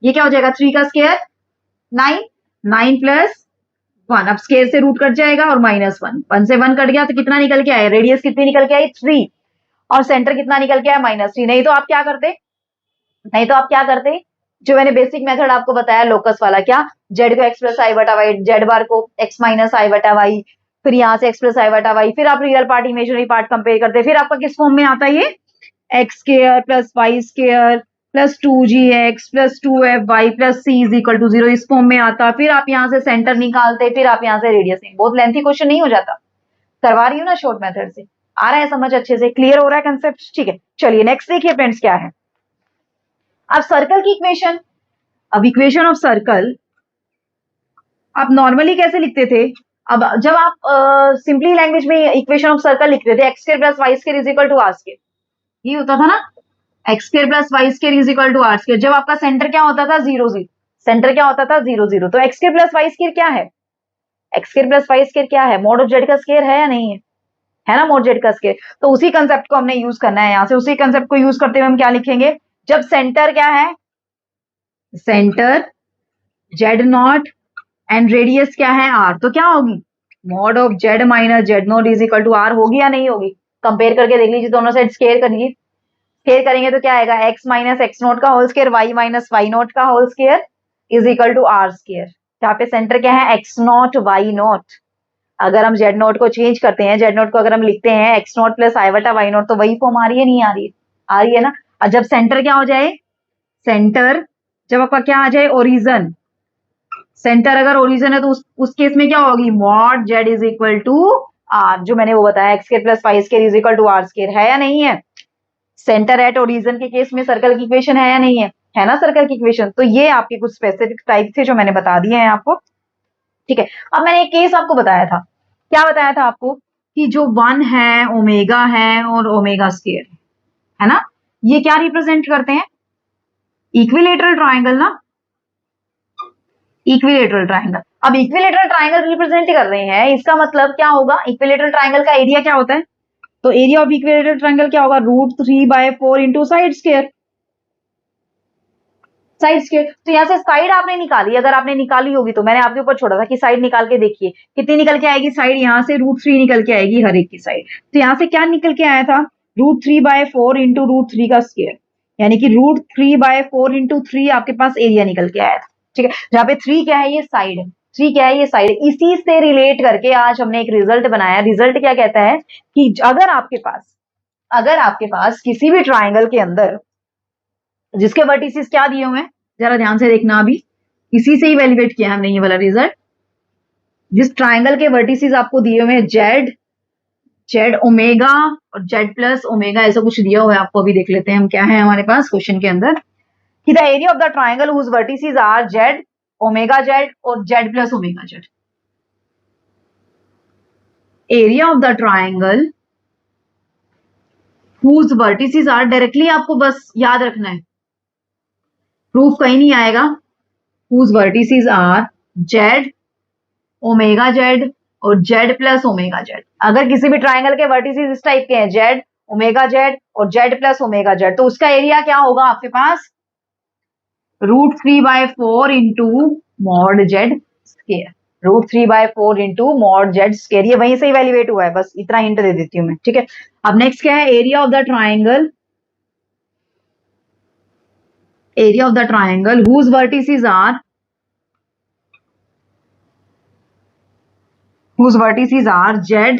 ये क्या हो जाएगा? 3 का स्केयर 9, 9 प्लस 1, अब स्केयर से रूट कट जाएगा और -1, 1 से 1 कट गया तो कितना निकल के आया? रेडियस कितनी निकल के आई? 3। और सेंटर कितना निकल के आया? -3। नहीं तो आप क्या करते जो मैंने बेसिक मेथड आपको बताया लोकस वाला, क्या? जेड को एक्स प्लस आई बटा वाई, जेड बार को एक्स माइनस आई बटा वाई, फिर यहाँ से एक्स प्लस आई बटा वाई, फिर आप real part imaginary part compare करते, फिर आपका किस फॉर्म में आता है? ये x square plus y square plus 2gx plus 2fy plus c is equal to 0 इस फॉर्म में आता। फिर आप यहाँ से सेंटर निकालते, फिर आप यहाँ से रेडियस। बहुत लेंथी क्वेश्चन नहीं हो जाता, करवा रही हूँ ना शॉर्ट मेथड से। आ रहा है समझ अच्छे से, क्लियर हो रहा है कंसेप्ट? ठीक है, चलिए नेक्स्ट देखिए फ्रेंड्स क्या है। अब सर्कल की इक्वेशन, अब इक्वेशन ऑफ सर्कल आप नॉर्मली कैसे लिखते थे? अब जब आप सिंपली लैंग्वेज में इक्वेशन ऑफ सर्कल लिखते थे, x square plus Y square is equal to r square, ये होता था ना, x square plus Y square is equal to r square. जब आपका सेंटर क्या होता था? 0 0, सेंटर क्या होता था? 0 0। तो x square plus Y square क्या है? X square plus Y square क्या है? मॉड ऑफ जेड का स्क्वायर है या नहीं है? है ना, मॉड जेड का स्क्वायर। तो उसी कंसेप्ट को हमने यूज करना है यहाँ से। उसी कंसेप्ट को यूज करते हुए हम क्या लिखेंगे? जब सेंटर क्या है? Centre z not and radius क्या है? आर, तो क्या होगी? Mod of z minus z not is equal to r होगी या नहीं होगी? कंपेयर करके देख लीजिए, दोनों साइड स्क्वायर करिए। स्क्वायर करेंगे तो क्या आएगा? एक्स माइनस एक्स नोट का whole square, y minus y naught का whole square is equal to r square. यहाँ पे सेंटर क्या है? X naught y naught. अगर हम जेड नोट को चेंज करते हैं, जेड नोट को अगर हम लिखते हैं एक्स नोट प्लस आई बटा वाई नोट, तो वही फॉर्म आ रही है नहीं आ रही है? आ रही है ना। और जब सेंटर क्या हो जाए? सेंटर जब आपका क्या आ जाए? ओरिजन। सेंटर अगर ओरिजन है तो उस केस में क्या होगी? Mod z is equal to r, जो मैंने वो बताया, x square plus Y square is equal to r square, है या नहीं है? सेंटर एट ओरिजन के केस में सर्कल की इक्वेशन है या नहीं है? है ना सर्कल की इक्वेशन। तो ये आपके कुछ स्पेसिफिक टाइप थे जो मैंने बता दिए हैं आपको। ठीक है, अब मैंने एक केस आपको बताया था। क्या बताया था आपको? कि जो 1 है, ओमेगा है और ओमेगा स्क्वायर है ना, ये क्या रिप्रेजेंट करते हैं? इक्विलेटरल ट्राइंगल ना, इक्विलेटरल ट्राइंगल। अब इक्विलेटरल ट्राइंगल रिप्रेजेंट कर रहे हैं, इसका मतलब क्या होगा? इक्विलेटरल ट्राइंगल का एरिया क्या होता है? तो एरिया ऑफ इक्विलेटरल ट्राइंगल क्या होगा? √3/4 into side square. Side square, तो यहाँ से साइड आपने निकाली, अगर आपने निकाली होगी तो मैंने आपके ऊपर छोड़ा था कि साइड निकाल के देखिए कितनी निकल के आएगी साइड। यहाँ से √3 निकल के आएगी हर एक की साइड। तो यहाँ से क्या निकल के आया था? √3/4 इंटू √3 का स्क्वायर, यानी कि √3/4 इंटू 3 आपके पास एरिया निकल के आया था। ठीक है, जहाँ पे 3 क्या है? ये साइड है। 3 क्या है? ये साइड। इसी से रिलेट करके आज हमने एक रिजल्ट बनाया। रिजल्ट क्या कहता है कि अगर आपके पास किसी भी ट्राइंगल के अंदर जिसके वर्टिसेस क्या दिए हुए हैं, जरा ध्यान से देखना, अभी इसी से ही वैल्यूएट किया हमने ये वाला रिजल्ट। जिस ट्राइंगल के वर्टिसेस आपको दिए हुए हैं, जेड, जेड ओमेगा और जेड प्लस ओमेगा, ऐसा कुछ दिया हुआ है आपको। अभी देख लेते हैं हम क्या है हमारे पास क्वेश्चन के अंदर, कि the area of the triangle whose vertices are z, omega z और z plus omega z. Area of the triangle whose vertices are, directly आपको बस याद रखना है, प्रूफ कहीं नहीं आएगा। Whose vertices are z, omega z और जेड प्लस ओमेगा जेड। अगर किसी भी ट्राइंगल के वर्टिसेस इस टाइप के हैं, जेड, ओमेगा जेड और जेड प्लस ओमेगा जेड, तो उसका एरिया क्या होगा आपके पास? √3/4 into mod Z square. √3/4 into mod Z square, ये वहीं से इवेल्युएट हुआ है, बस इतना हिंट दे देती हूँ मैं। ठीक है, अब नेक्स्ट क्या है? Area of the triangle, area of the triangle whose vertices are, whose vertices are z,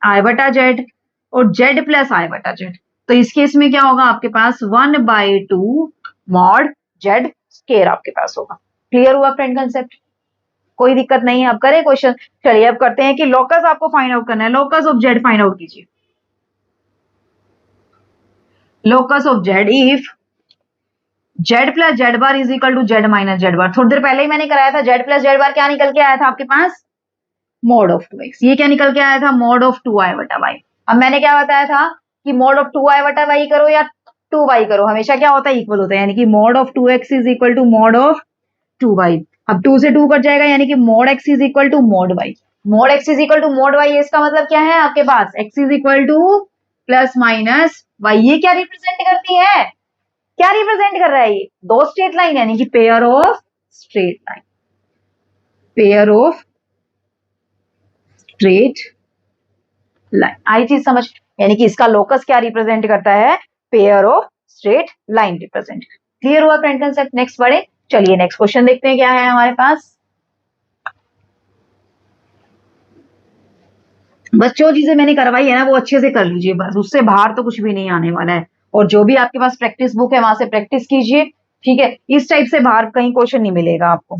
i बटा जेड और z प्लस i बटा जेड। तो इस केस में क्या होगा आपके पास? 1/2 मॉड जेड स्क्वायर आपके पास होगा। क्लियर हुआ फ्रेंड कंसेप्ट? कोई दिक्कत नहीं है। अब करें क्वेश्चन। चलिए अब करते हैं कि लोकस आपको फाइंड आउट करना है। Locus of z find out कीजिए। Locus of z if z plus z bar is equal to z minus z bar. थोड़ी देर पहले ही मैंने कराया था, जेड प्लस जेड बार क्या निकल के आया था आपके पास? Mod of 2x। ये क्या निकल के आया था? मॉड ऑफ 2i बटा वाई। अब मैंने क्या बताया था कि मॉड ऑफ 2i बटा वाई करो या 2y करो, हमेशा क्या होता है? इक्वल होता है, यानी कि mod of 2x is equal to mod of 2y। अब 2 से 2 कट जाएगा, यानी कि mod x is equal to mod y। Mod x is equal to mod y, इसका मतलब क्या है आपके पास? x is equal to plus minus y। ये क्या रिप्रेजेंट करती है? क्या रिप्रेजेंट कर रहा है? ये दो स्ट्रेट लाइन, यानी कि pair of straight line, pair of straight line. आई चीज समझ? यानी कि इसका लोकस क्या रिप्रेजेंट करता है? Pair of straight line represent. Clear हुआ फ्रेंड कंसेप्ट? नेक्स्ट बढ़े। चलिए नेक्स्ट क्वेश्चन देखते हैं क्या है हमारे पास। बस जो चीजें मैंने करवाई है ना वो अच्छे से कर लीजिए, बस उससे बाहर तो कुछ भी नहीं आने वाला है। और जो भी आपके पास प्रैक्टिस बुक है वहां से प्रैक्टिस कीजिए, ठीक है। इस टाइप से बाहर कहीं क्वेश्चन नहीं मिलेगा आपको,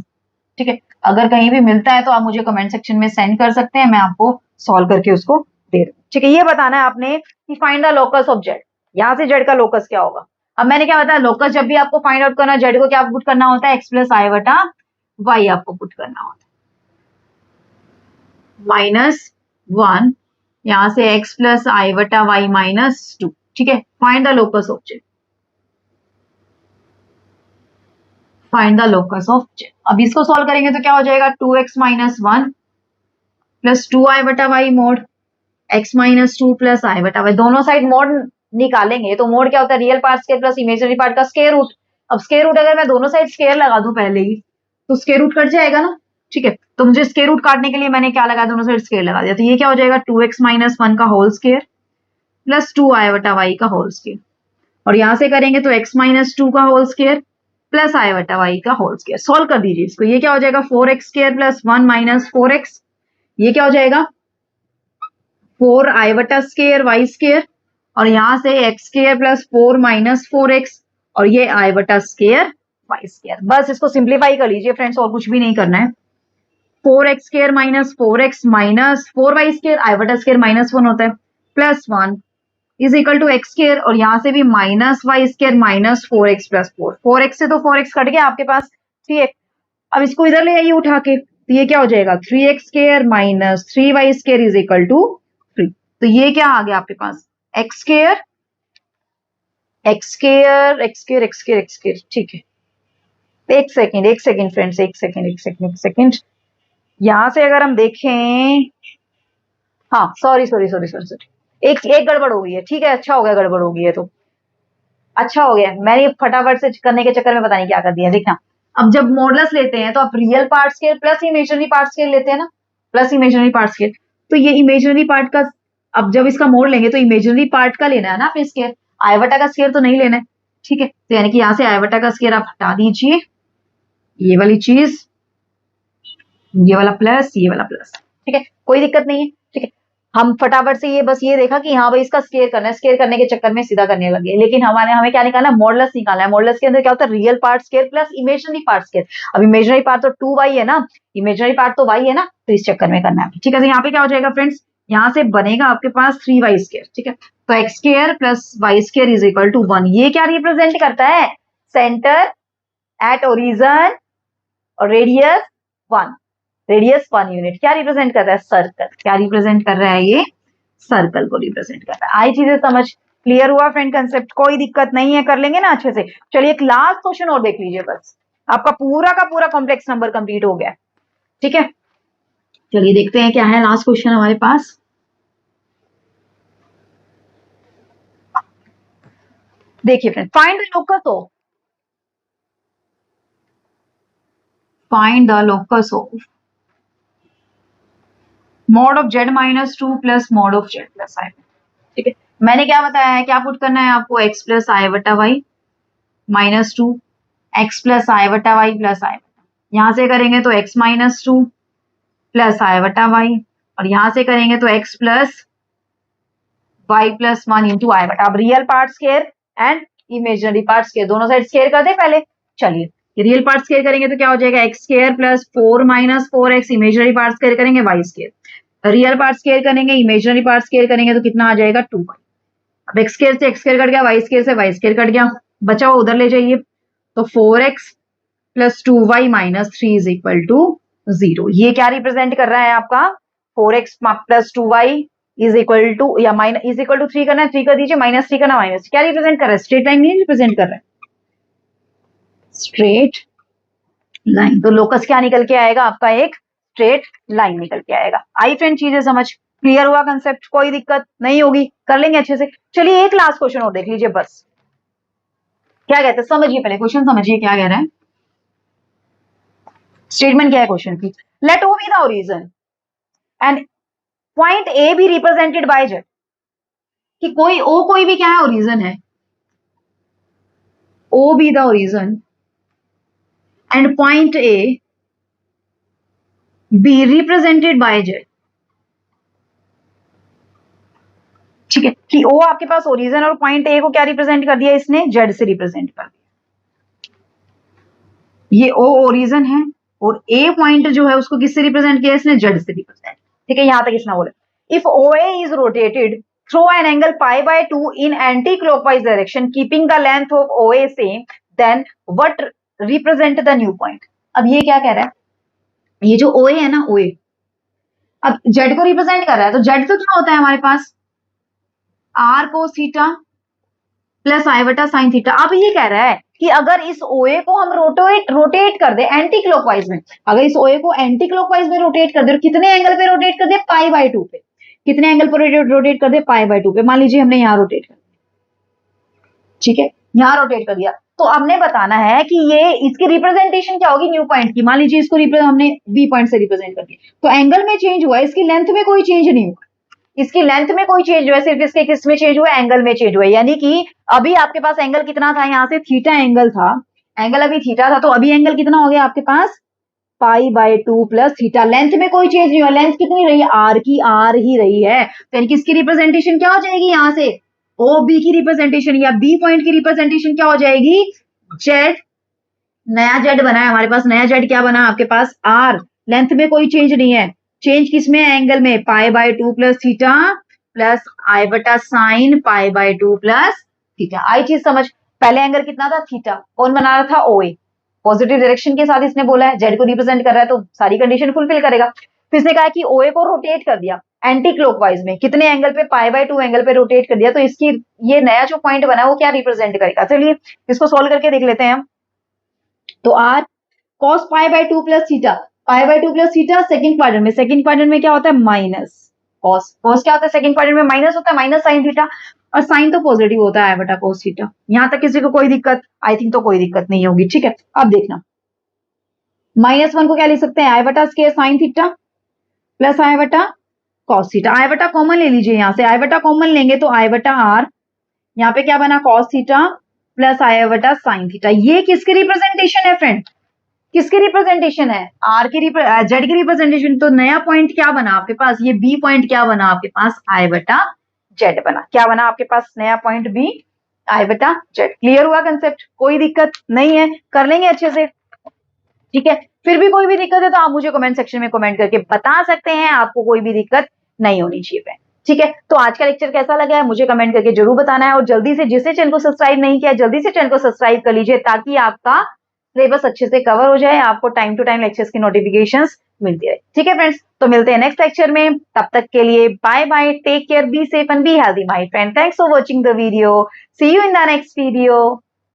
ठीक है। अगर कहीं भी मिलता है तो आप मुझे कमेंट सेक्शन में सेंड कर सकते हैं, मैं आपको सॉल्व करके उसको दे दूँ, ठीक है। ये बताना है आपने कि find the locus of Z, यहाँ से जेड का लोकस क्या होगा। अब मैंने क्या बताया, लोकस जब भी आपको फाइंड आउट करना है जेड को क्या पुट करना होता है, एक्स प्लस आई बटा वाई आपको पुट करना होता है, -1, यहाँ से एक्स प्लस आई बटा वाई -2, ठीक है। Find the locus of z, find the locus of Z. अब इसको सॉल्व करेंगे तो क्या हो जाएगा, 2x - 1 प्लस 2i बटा वाई मोड x -2 प्लस आई बटा वाई, दोनों साइड मोड निकालेंगे तो मोड क्या होता है, real part square plus imaginary part का स्केयर रूट। अब स्केयर रूट अगर मैं दोनों साइड स्केयर लगा दूं पहले ही तो स्केयर रूट कट जाएगा ना, ठीक है। तो मुझे स्केयर रूट काटने के लिए मैंने क्या लगाया, दोनों साइड स्केयर लगा दिया, तो ये क्या हो जाएगा 2x - 1 का होल स्केयर प्लस 2i बटा वाई का होल स्केयर, और यहां से करेंगे तो x -2 का होल स्केयर प्लस आई बटा वाई का होल स्केयर। सॉल्व कर दीजिए इसको, ये क्या हो जाएगा 4x स्केयर प्लस 1 - 4x, ये क्या हो जाएगा 4i बटा स्केयर वाई स्केयर, और यहां से एक्स स्केयर प्लस 4 - 4x, और ये i बटा स्केयर वाई स्केयर। बस इसको सिंप्लीफाई कर लीजिए फ्रेंड्स, और कुछ भी नहीं करना है। 4x स्केयर माइनस 4x माइनस 4y स्केयर, आई बटा स्केयर -1 होता है, plus 1 is equal to x square, और यहां से भी -y square -4x plus 4, 4x से तो 4x कट गया आपके पास, ठीक है। अब इसको इधर ले आइए उठा के, तो ये क्या हो जाएगा 3x square minus 3y square is equal to 3। तो ये क्या आ गया आपके पास, x square x square x square x square x square, ठीक है। एक सेकेंड फ्रेंड्स, एक सेकेंड, यहां से अगर हम देखें, हाँ सॉरी, एक एक गड़बड़ हो गई है, ठीक है, अच्छा हो गया गड़बड़ हो गई है तो अच्छा हो गया, मैंने फटाफट से करने के चक्कर में पता नहीं क्या कर दिया। देखना, अब जब मॉडल्स लेते हैं तो आप real part square plus imaginary part square लेते हैं ना, प्लस इमेजिनरी पार्ट स्केयर, तो ये इमेजिनरी पार्ट का, अब जब इसका मोड लेंगे तो इमेजिनरी पार्ट का लेना है ना फिर स्केयर, आयवटा का स्केयर तो नहीं लेना है, ठीक है। तो यानी कि यहाँ से आयवटा का स्केयर आप हटा दीजिए, ये वाली चीज, ये वाला प्लस, ये वाला प्लस, ठीक है, कोई दिक्कत नहीं है, ठीक है। हम फटाफट से ये बस ये देखा कि हाँ भाई इसका स्केयर करना है, स्केयर करने के चक्कर में सीधा करने लगे, लेकिन हमें क्या निकालना है, मॉडुलस निकालना है। मॉडुलस के अंदर क्या होता है, real part square plus imaginary part square. अब इमेजिनरी पार्ट तो 2y है ना, इमेजिनरी पार्ट तो y है ना, तो इस चक्कर में करना है, ठीक है। तो यहाँ पे क्या हो जाएगा फ्रेंड्स, यहाँ से बनेगा आपके पास 3y स्केयर, ठीक है। तो x square plus y square is equal to 1। ये क्या रिप्रेजेंट करता है, सेंटर एट ओरिजन और रेडियस 1, रेडियस 1 यूनिट। क्या रिप्रेजेंट कर रहा है, सर्कल। क्या रिप्रेजेंट कर रहा है, ये सर्कल को रिप्रेजेंट कर रहा है। आई चीजें समझ क्लियर हुआ फ्रेंड, कंसेप्ट कोई दिक्कत नहीं है, कर लेंगे ना अच्छे से। चलिए एक लास्ट क्वेश्चन और देख लीजिए, बस आपका पूरा का पूरा कॉम्प्लेक्स नंबर कंप्लीट हो गया, ठीक है। चलिए देखते हैं क्या है लास्ट क्वेश्चन हमारे पास। देखिए friend, find the locus of, find the locus of mod of z -2 plus mod of z plus i, ठीक है। मैंने क्या बताया है, क्या पुट करना है आपको, x प्लस आई बटा वाई -2, x प्लस आई बटा वाई प्लस आई, यहां से करेंगे तो x -2 प्लस आई बटा वाई, और यहां से करेंगे तो x plus y plus 1 into i बटा। अब real part square and imaginary part square दोनों साइड स्केयर कर दे पहले। चलिए रियल पार्ट स्केयर करेंगे तो क्या हो जाएगा, x square plus 4 - 4x, imaginary part square करेंगे y square, real part square करेंगे इमेजिनरी पार्ट स्केयर करेंगे तो कितना आ जाएगा 2y। अब एक्स स्केयर से एक्स स्केयर कट गया, वाई स्केयर से वाई स्केयर कट गया, बचा हुआ उधर ले जाइए, तो 4x plus 2y minus 3 is equal to 0। ये क्या रिप्रेजेंट कर रहा है आपका, 4x plus 2y is equal to, या माइनस इज इक्वल टू 3 करना है, 3 कर दीजिए, -3 करना, माइनस क्या रिप्रेजेंट कर रहा है, स्ट्रेट लाइन नहीं रिप्रेजेंट कर रहा है, स्ट्रेट लाइन। तो लोकस क्या निकल के आएगा आपका, एक स्ट्रेट लाइन निकल के आएगा। आई फ्रेंड चीजें समझ क्लियर हुआ, कंसेप्ट कोई दिक्कत नहीं होगी, कर लेंगे अच्छे से। चलिए एक लास्ट क्वेश्चन और देख लीजिए, बस क्या कहते हैं समझिए, पहले क्वेश्चन समझिए क्या कह रहा है, स्टेटमेंट क्या है क्वेश्चन की, let O be the origin and point A be represented by z, कि कोई भी क्या है, ओरिजिन है, O be the origin and point A be represented by z. ठीक है, कि ओ आपके पास ओरिजिन और पॉइंट ए को क्या रिप्रेजेंट कर दिया इसने, जेड से रिप्रेजेंट कर दिया। ये ओ ओरिजिन है और ए पॉइंट जो है उसको किससे रिप्रेजेंट किया इसने, जेड से रिप्रेजेंट। ठीक है, यहां तक इसने बोला if O A is rotated through an angle pi by 2 in anticlockwise direction keeping the length of O A same then what represent the new point. अब ये क्या कह रहा है, ये जो ओ ए है ना, ओ ए अब जेड को रिप्रेजेंट कर रहा है, तो जेड तो क्या होता है हमारे पास, आर कोस थीटा प्लस आई बटा साइन थीटा। अब ये कह रहा है कि अगर इस ओए को हम रोटेट कर दे एंटी क्लॉकवाइज में, अगर इस ओए को एंटी क्लॉकवाइज में रोटेट कर दे, और कितने एंगल पे रोटेट कर दे, पाई बाय 2 पे, कितने एंगल पर रोटेट कर दे, पाई बाय 2 पे। मान लीजिए हमने यहाँ रोटेट कर दिया, ठीक है, यहाँ रोटेट कर दिया, तो हमने बताना है कि ये इसकी रिप्रेजेंटेशन क्या होगी न्यू पॉइंट की। मान लीजिए इसको हमने बी पॉइंट से रिप्रेजेंट कर दिया, तो एंगल में चेंज हुआ, इसकी लेंथ में कोई चेंज नहीं हुआ, इसकी लेंथ में कोई चेंज हुआ, सिर्फ इसके किस में चेंज हुआ, एंगल में चेंज हुआ। यानी कि अभी आपके पास एंगल कितना था, यहाँ से थीटा एंगल था, एंगल अभी थीटा था, तो अभी एंगल कितना हो गया आपके पास, pi by 2 plus theta. Length में कोई चेंज नहीं हुआ, लेंथ कितनी रही है, आर की आर ही रही है। तो यानी किसकी रिप्रेजेंटेशन क्या हो जाएगी, यहाँ से ओ बी की रिप्रेजेंटेशन या बी पॉइंट की रिप्रेजेंटेशन क्या हो जाएगी, जेड। नया जेड बना है हमारे पास, नया जेड क्या बना आपके पास, आर। लेंथ में कोई चेंज नहीं है, चेंज किसमें है, एंगल में, pi by 2 plus theta plus आई बटा sine pi by 2 plus theta. आई चीज समझ, पहले एंगल कितना था, थीटा, कौन बना रहा था, ओ ए, पॉजिटिव डायरेक्शन के साथ इसने बोला है, जेड को रिप्रेजेंट कर रहा है तो सारी कंडीशन फुलफिल करेगा। फिर इसने कहा कि ओ ए को रोटेट कर दिया एंटी क्लॉकवाइज में, कितने एंगल पे, पाई बाय 2 एंगल पे रोटेट कर दिया, तो इसकी ये नया जो पॉइंट बना है वो क्या रिप्रेजेंट करेगा। चलिए इसको सोल्व करके देख लेते हैं हम। तो r cos pi by 2 plus theta, pi by 2 plus theta second quadrant में, सेकंड क्वाड्रेंट में क्या होता है, माइनस cos, cos क्या होता है सेकंड क्वाड्रेंट में, माइनस होता है, माइनस साइन थीटा, और साइन तो पॉजिटिव होता है बटा cos थीटा। यहां तक किसी को कोई दिक्कत, आई थिंक तो कोई दिक्कत नहीं होगी। ठीक है, अब देखना -1 को क्या लिख सकते हैं, आई बटा स्क्वायर साइन थीटा प्लस आई बटा cos थीटा। आई बटा कॉमन ले लीजिए, यहां से आई बटा कॉमन लेंगे तो आई बटा आर, यहाँ पे क्या बना, cos थीटा प्लस आई बटा साइन थीटा। ये किसकी रिप्रेजेंटेशन है फ्रेंड, किसकी रिप्रेजेंटेशन है, आर की जेड की रिप्रेजेंटेशन। तो नया पॉइंट क्या बना आपके पास, ये बी पॉइंट क्या बना आपके पास, आई बटा जेड बना। क्या बना आपके पास नया पॉइंट बी, आई बटा जेड। क्लियर हुआ कंसेप्ट, कोई दिक्कत नहीं है, कर लेंगे अच्छे से। ठीक है, फिर भी कोई भी दिक्कत है तो आप मुझे कमेंट सेक्शन में कमेंट करके बता सकते हैं, आपको कोई भी दिक्कत नहीं होनी चाहिए फ्रेंड। ठीक है, तो आज का लेक्चर कैसा लगा है मुझे कमेंट करके जरूर बताना है, और जल्दी से जिसने चैनल को सब्सक्राइब नहीं किया जल्दी से चैनल को सब्सक्राइब कर लीजिए, ताकि आपका सिलेबस अच्छे से कवर हो जाए, आपको टाइम टू टाइम लेक्चर्स की नोटिफिकेशंस मिलती रहे। ठीक है फ्रेंड्स, तो मिलते हैं नेक्स्ट लेक्चर में, तब तक के लिए bye bye, take care, be safe and be healthy my friend. Thanks for watching the video, see you in the next video.